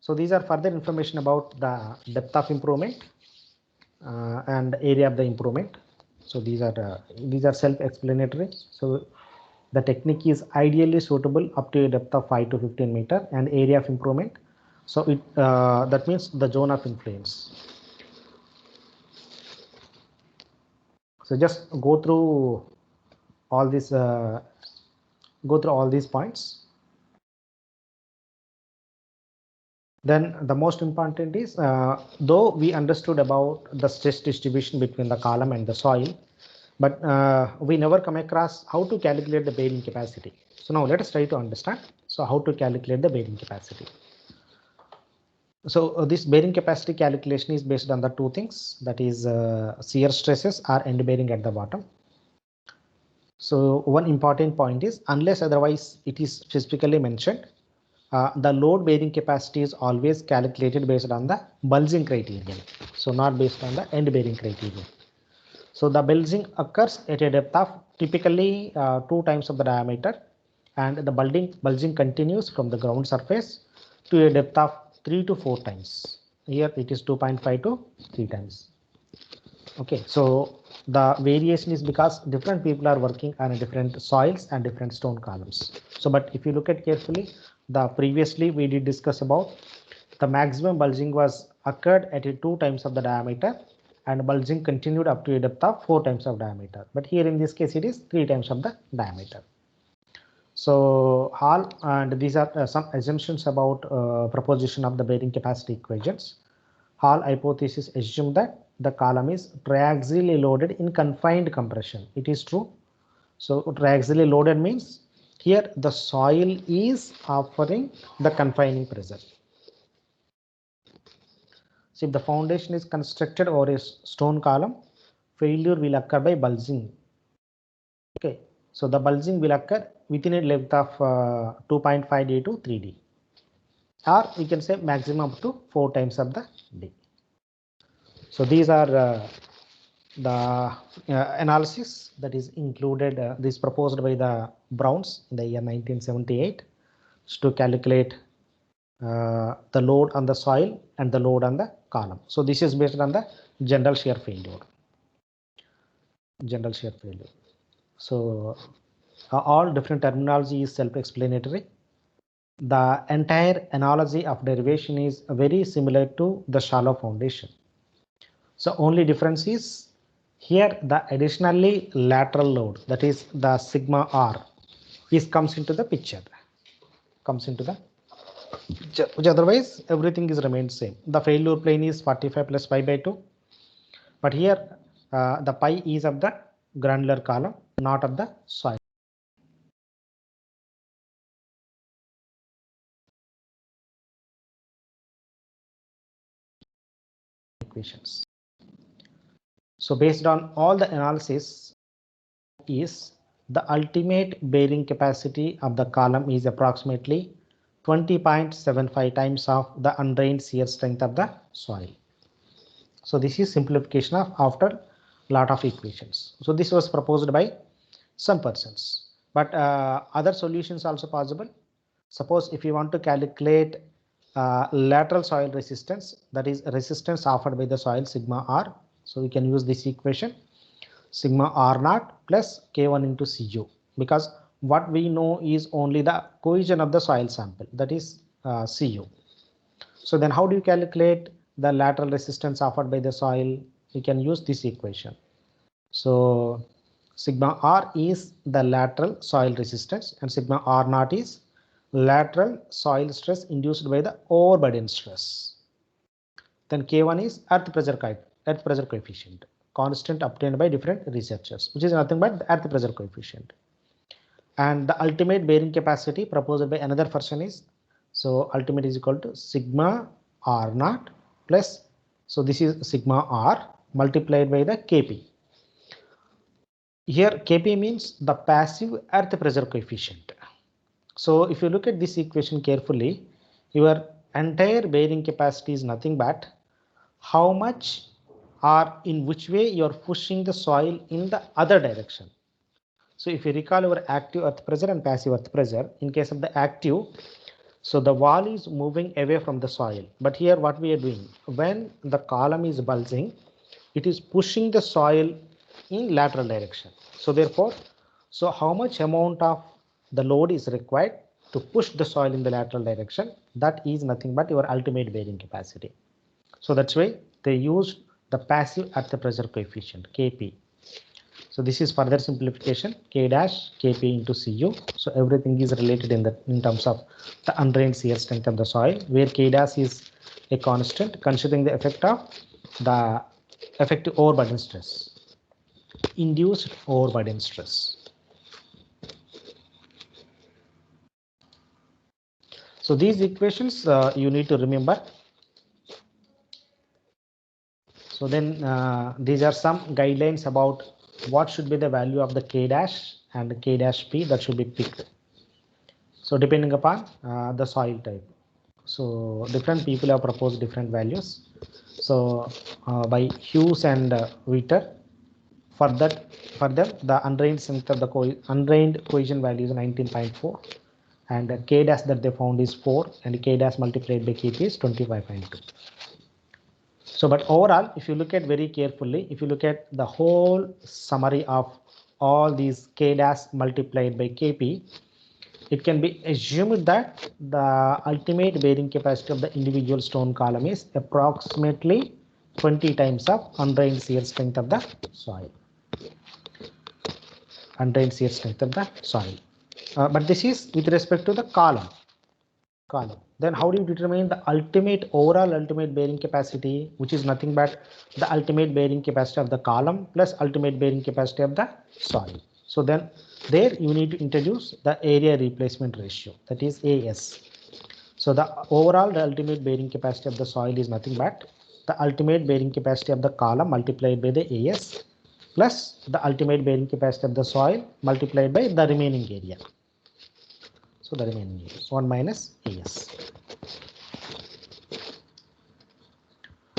So these are further information about the depth of improvement and area of the improvement. So these are self-explanatory. So the technique is ideally suitable up to a depth of 5 to 15 meter and area of improvement. So it that means the zone of influence. So just go through all these points. Then the most important is, though we understood about the stress distribution between the column and the soil, but we never come across how to calculate the bearing capacity. So now let us try to understand. So how to calculate the bearing capacity. So this bearing capacity calculation is based on the two things, that is shear stresses or end bearing at the bottom. So one important point is, unless otherwise it is specifically mentioned, the load bearing capacity is always calculated based on the bulging criterion. So not based on the end bearing criterion. So the bulging occurs at a depth of typically 2 times of the diameter, and the bulging continues from the ground surface to a depth of 3 to 4 times. Here it is 2.5 to 3 times. Okay, so the variation is because different people are working on different soils and different stone columns. So, but if you look at carefully, the previously we did discuss about the maximum bulging was occurred at 2 times of the diameter, and bulging continued up to a depth of 4 times of diameter. But here in this case, it is 3 times of the diameter. So Hall, and these are some assumptions about proposition of the bearing capacity equations. Hall hypothesis assume that the column is triaxially loaded in confined compression. It is true. So triaxially loaded means here the soil is offering the confining pressure. So if the foundation is constructed over a stone column, failure will occur by bulging. Okay, so the bulging will occur within a length of 2.5D to 3D, or we can say maximum up to 4 times of the D. So these are the analysis that is included, this proposed by the Browns in the year 1978 to calculate the load on the soil and the load on the column. So this is based on the general shear failure. So all different terminology is self-explanatory. The entire analogy of derivation is very similar to the shallow foundation. So only difference is here the additionally lateral load, that is the sigma R, comes into the picture, which otherwise everything is remained same. The failure plane is 45 plus pi by 2, but here the pi is of the granular column, not of the soil. Equations. So based on all the analysis, is the ultimate bearing capacity of the column is approximately 20.75 times of the undrained shear strength of the soil. So this is simplification of after lot of equations. So this was proposed by some persons, but other solutions also possible. Suppose if you want to calculate lateral soil resistance, that is resistance offered by the soil sigma R. So we can use this equation, sigma R naught plus K1 into Cu, because what we know is only the cohesion of the soil sample, that is Cu. So then how do you calculate the lateral resistance offered by the soil? We can use this equation. So sigma R is the lateral soil resistance and sigma R naught is lateral soil stress induced by the overburden stress. Then K1 is earth pressure coefficient, constant obtained by different researchers, which is nothing but the earth pressure coefficient. And the ultimate bearing capacity proposed by another person is, so ultimate is equal to sigma R naught plus, so this is sigma R multiplied by the Kp. Here Kp means the passive earth pressure coefficient. So if you look at this equation carefully, your entire bearing capacity is nothing but how much or in which way you are pushing the soil in the other direction. So if you recall our active earth pressure and passive earth pressure, in case of the active, so the wall is moving away from the soil. But here what we are doing, when the column is bulging, it is pushing the soil in lateral direction. So therefore, so how much amount of the load is required to push the soil in the lateral direction? That is nothing but your ultimate bearing capacity. So that's why they used the passive earth pressure coefficient, Kp. So this is further simplification, K dash Kp into Cu. So everything is related in terms of the undrained shear strength of the soil, where K dash is a constant considering the effect of the effective overburden stress, induced overburden stress. So these equations you need to remember. So then these are some guidelines about what should be the value of the K dash and the K dash P that should be picked. So depending upon the soil type. So different people have proposed different values. So by Hughes and Witter, for them the undrained strength of the undrained cohesion value is 19.4, and K dash that they found is 4, and K dash multiplied by Kp is 25.2. So but overall, if you look at very carefully, if you look at the whole summary of all these K dash multiplied by Kp, it can be assumed that the ultimate bearing capacity of the individual stone column is approximately 20 times of undrained shear strength of the soil. Undrained shear strength of the soil. But this is with respect to the column. Then how do you determine the overall ultimate bearing capacity, which is nothing but the ultimate bearing capacity of the column plus ultimate bearing capacity of the soil. So then there you need to introduce the area replacement ratio, that is AS. So the ultimate bearing capacity of the soil is nothing but the ultimate bearing capacity of the column multiplied by the AS plus the ultimate bearing capacity of the soil multiplied by the remaining area. So the remaining area, 1 minus AS.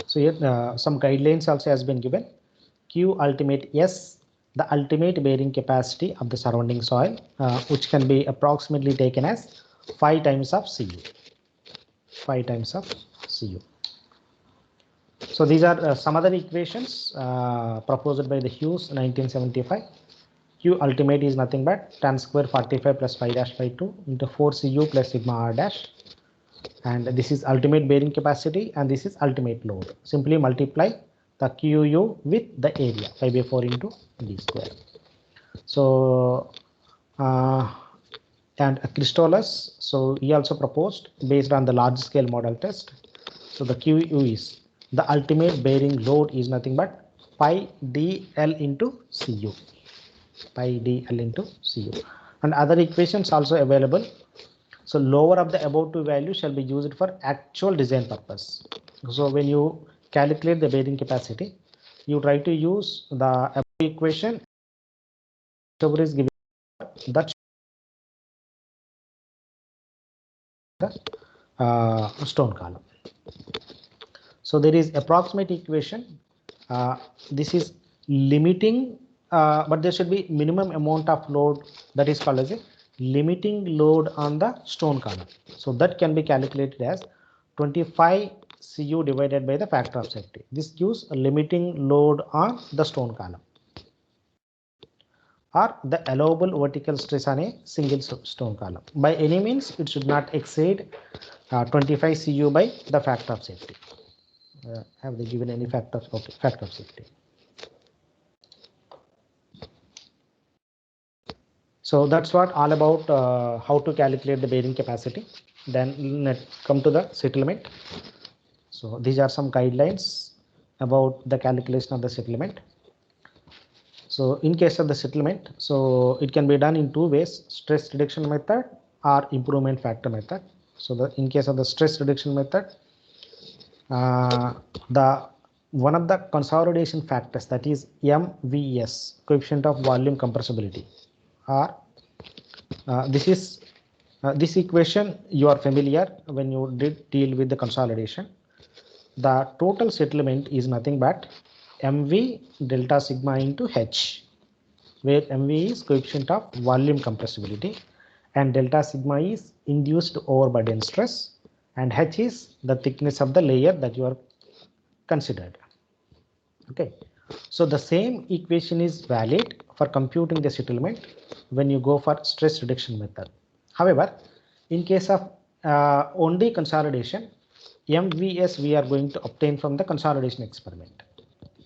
So here some guidelines also has been given. Q ultimate S, the ultimate bearing capacity of the surrounding soil, which can be approximately taken as 5 times of Cu. 5 times of Cu. So these are some other equations proposed by the Hughes 1975. Q ultimate is nothing but tan square 45 plus phi dash by 2 into 4 Cu plus sigma r dash. And this is ultimate bearing capacity and this is ultimate load. Simply multiply the QU with the area, pi by 4 into d square. So and Christolis, so he also proposed based on the large scale model test. So the QU is the ultimate bearing load is nothing but pi dl into Cu. Pi dl into Cu. And other equations also available. So lower of the above two values shall be used for actual design purpose. So when you calculate the bearing capacity, you try to use the above equation. Whatever is given, that the stone column. So there is approximate equation. This is limiting, but there should be minimum amount of load that is called as a limiting load on the stone column. So that can be calculated as 25 Cu divided by the factor of safety. This gives a limiting load on the stone column, or the allowable vertical stress on a single stone column. By any means, it should not exceed 25 Cu by the factor of safety. Have they given any factors? Okay, factor of safety. So that's what all about how to calculate the bearing capacity. Then let's come to the settlement. So these are some guidelines about the calculation of the settlement. So in case of the settlement, so it can be done in two ways: stress reduction method or improvement factor method. So in case of the stress reduction method, one of the consolidation factors, that is MVS, coefficient of volume compressibility, or this equation you are familiar when you did deal with the consolidation. The total settlement is nothing but MV delta sigma into H. where MV is coefficient of volume compressibility and delta sigma is induced overburden stress, and H is the thickness of the layer that you are considered. Okay, so the same equation is valid for computing the settlement when you go for stress reduction method. However, in case of only consolidation, MVS we are going to obtain from the consolidation experiment.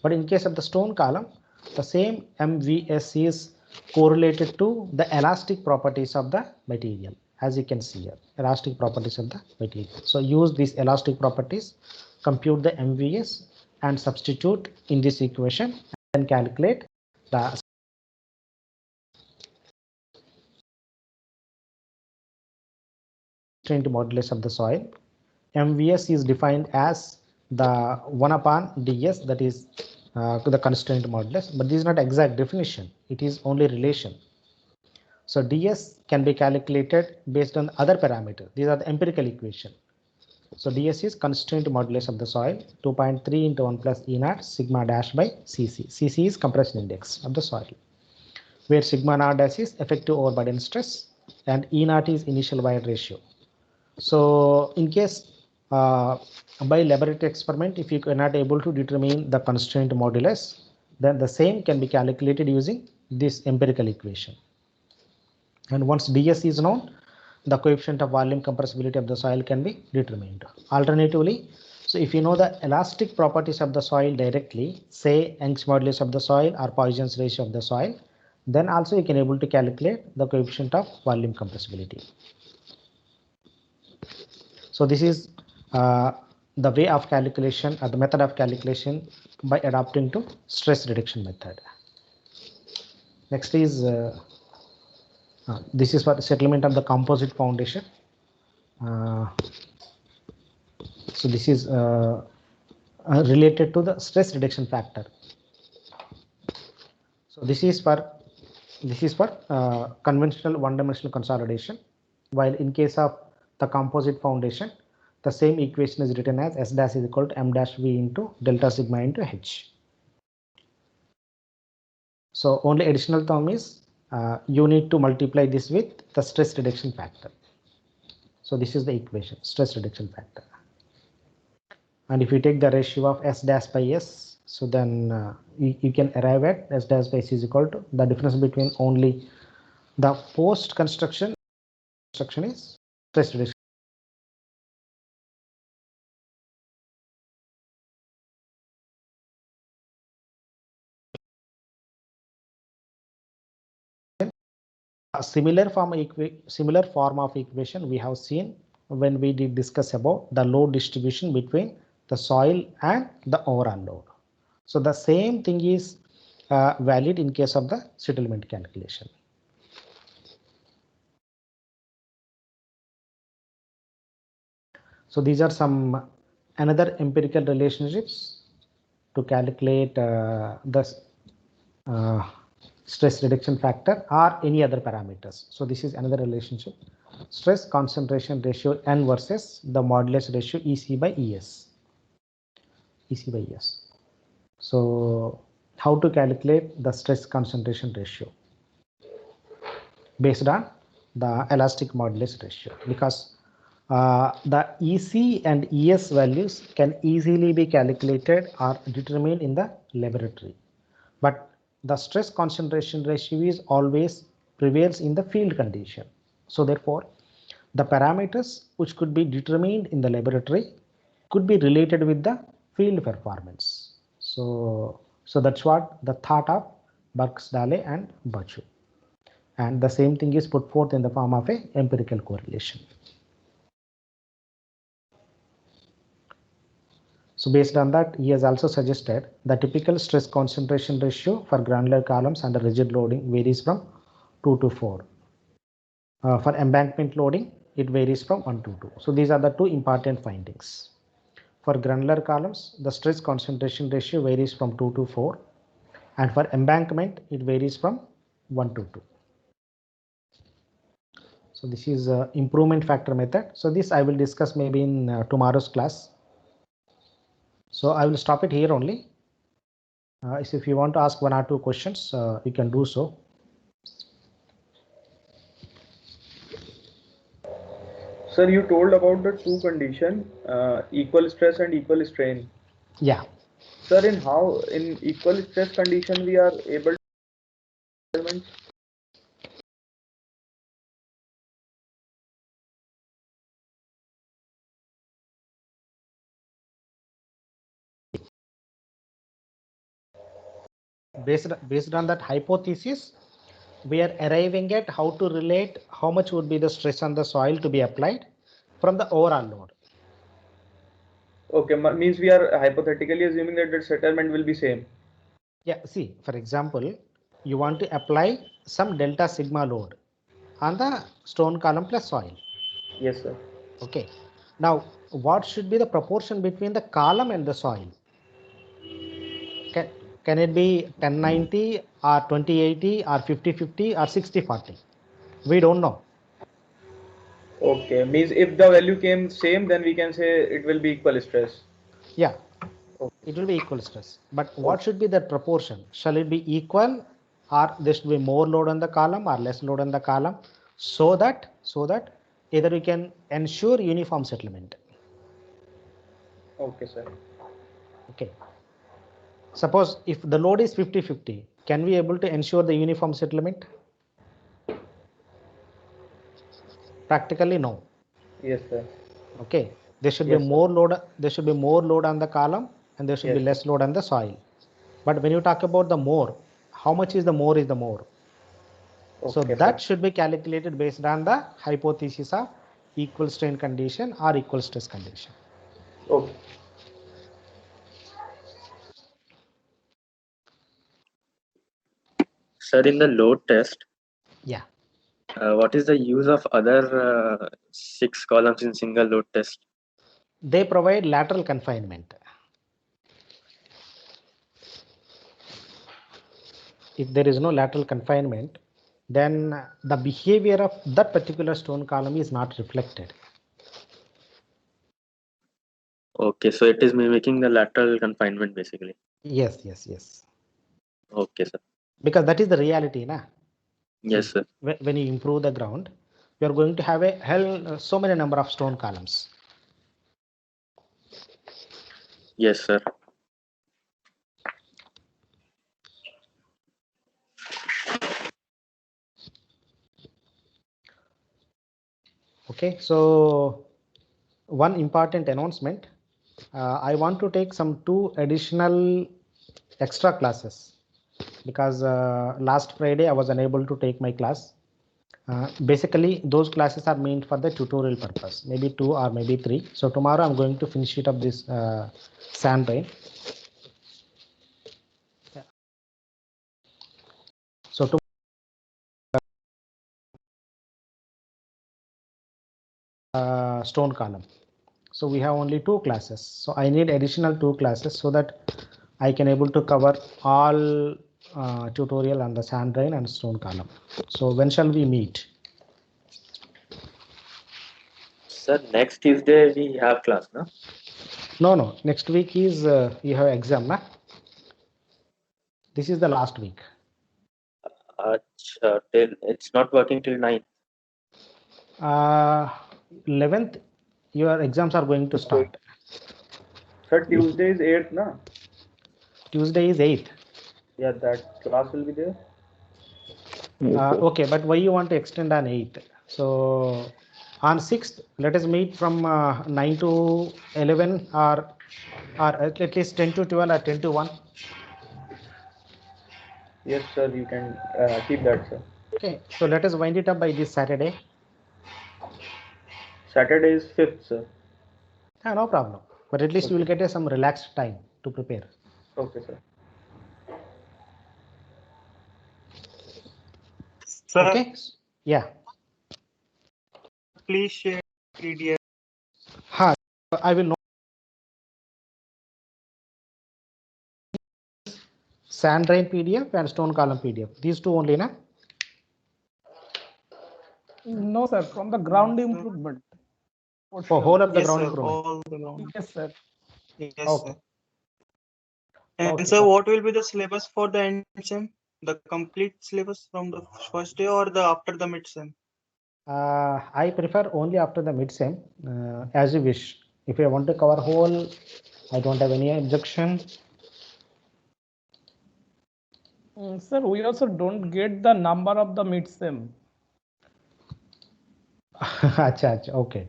But in case of the stone column, the same MVS is correlated to the elastic properties of the material, as you can see here, elastic properties of the material. So use these elastic properties, compute the MVS and substitute in this equation and calculate the constraint modulus of the soil. MVS is defined as the 1 upon ds, that is the constraint modulus, but this is not exact definition, it is only relation. So ds can be calculated based on other parameters. These are the empirical equation. So ds is constraint modulus of the soil, 2.3 into 1 plus E naught sigma dash by Cc. Cc is compression index of the soil, where sigma naught dash is effective overburden stress and E naught is initial void ratio. So in case by laboratory experiment, if you are not able to determine the constraint modulus, then the same can be calculated using this empirical equation. And once ds is known, the coefficient of volume compressibility of the soil can be determined. Alternatively, so if you know the elastic properties of the soil directly, say Young's modulus of the soil or Poisson's ratio of the soil, then also you can able to calculate the coefficient of volume compressibility. So this is the way of calculation or the method of calculation by adapting to stress reduction method. Next is this is for the settlement of the composite foundation. So this is related to the stress reduction factor. So this is for conventional one-dimensional consolidation, while in case of the composite foundation, the same equation is written as S dash is equal to M dash V into delta sigma into H. So only additional term is you need to multiply this with the stress reduction factor. So this is the equation, stress reduction factor. And if you take the ratio of S dash by S, so then you can arrive at S dash by S is equal to the difference between only the post construction is stress reduction. A similar form of equation we have seen when we did discuss about the load distribution between the soil and the overall load. So the same thing is valid in case of the settlement calculation. So these are some another empirical relationships to calculate the stress reduction factor or any other parameters. So this is another relationship, stress concentration ratio N versus the modulus ratio EC by ES. So how to calculate the stress concentration ratio based on the elastic modulus ratio, because the EC and ES values can easily be calculated or determined in the laboratory, but the stress concentration ratio is always prevails in the field condition. So therefore, the parameters which could be determined in the laboratory could be related with the field performance. So that's what the thought of Barksdale and Bachu. And the same thing is put forth in the form of a empirical correlation. So based on that, he has also suggested the typical stress concentration ratio for granular columns under rigid loading varies from 2 to 4. For embankment loading, it varies from 1 to 2. So these are the two important findings. For granular columns, the stress concentration ratio varies from 2 to 4. And for embankment, it varies from 1 to 2. So this is improvement factor method. So this I will discuss maybe in tomorrow's class. So I will stop it here only. So if you want to ask 1 or 2 questions, you can do so. Sir, you told about the two condition, equal stress and equal strain. Yeah. Sir, in equal stress condition we are able to elements? Based on that hypothesis, we are arriving at how to relate how much would be the stress on the soil to be applied from the overall load. Okay, means we are hypothetically assuming that the settlement will be same. Yeah, see, for example, you want to apply some delta sigma load on the stone column plus soil. Yes, sir. Okay. Now, what should be the proportion between the column and the soil? Can it be 10-90 or 20-80 or 50-50 or 60-40? We don't know. Okay, means if the value came same, then we can say it will be equal stress. Yeah, Okay. it will be equal stress. But what should be that proportion? Shall it be equal, or there should be more load on the column or less load on the column, so that either we can ensure uniform settlement. Okay, sir. Okay. Suppose if the load is 50-50, can we able to ensure the uniform settlement? Practically no. Yes, sir. Okay. There should Yes, be sir. more load. There should be more load on the column, and there should be Yes, less load on the soil. But when you talk about the more, how much is the more is the more? So Okay, that sir. should be calculated based on the hypothesis of equal strain condition or equal stress condition. Okay. Sir, in the load test, Yeah. what is the use of other 6 columns in single load test? They provide lateral confinement. If there is no lateral confinement, then the behavior of that particular stone column is not reflected. Okay, so it is mimicking the lateral confinement basically. Yes, yes, yes. Okay, sir. Because that is the reality, na? Yes, See, sir. when you improve the ground, you are going to have so many number of stone columns. Yes, sir. Okay, so one important announcement. I want to take some 2 additional extra classes because last Friday I was unable to take my class. Basically, those classes are meant for the tutorial purpose, maybe 2 or maybe 3. So tomorrow I'm going to finish it up this sand rain. So stone column. So we have only 2 classes. So I need additional 2 classes so that I can able to cover all tutorial on the sand rain and stone column. So when shall we meet? Sir, next Tuesday we have class, no? No. Next week is you have exam, na? This is the last week. Till it's not working till 9. 11th, your exams are going to start. Sir, Tuesday is 8th, na? Tuesday is 8th. Yeah, that class will be there. Okay, but why you want to extend on 8th? So on 6th, let us meet from 9 to 11 or at least 10 to 12 or 10 to 1. Yes, sir. You can keep that, sir. Okay, so let us wind it up by this Saturday. Saturday is 5th, sir. No problem. But at least you will get some relaxed time to prepare. Okay, sir. Sir, Okay. Yeah. please share PDF. I will know. Sand rain PDF and stone column PDF. These 2 only, na? No, sir, from the ground improvement. For whole of the Yes, ground sir. improvement. All the ground. Yes, sir. Yes, Okay. sir. And Okay. sir, what will be the syllabus for the end sem? The complete syllabus from the first day or the after the mid sem? I prefer only after the mid-sem, as you wish. If you want to cover whole, I don't have any objection. Sir, we also don't get the number of the mid-sem. Acha, acha, okay.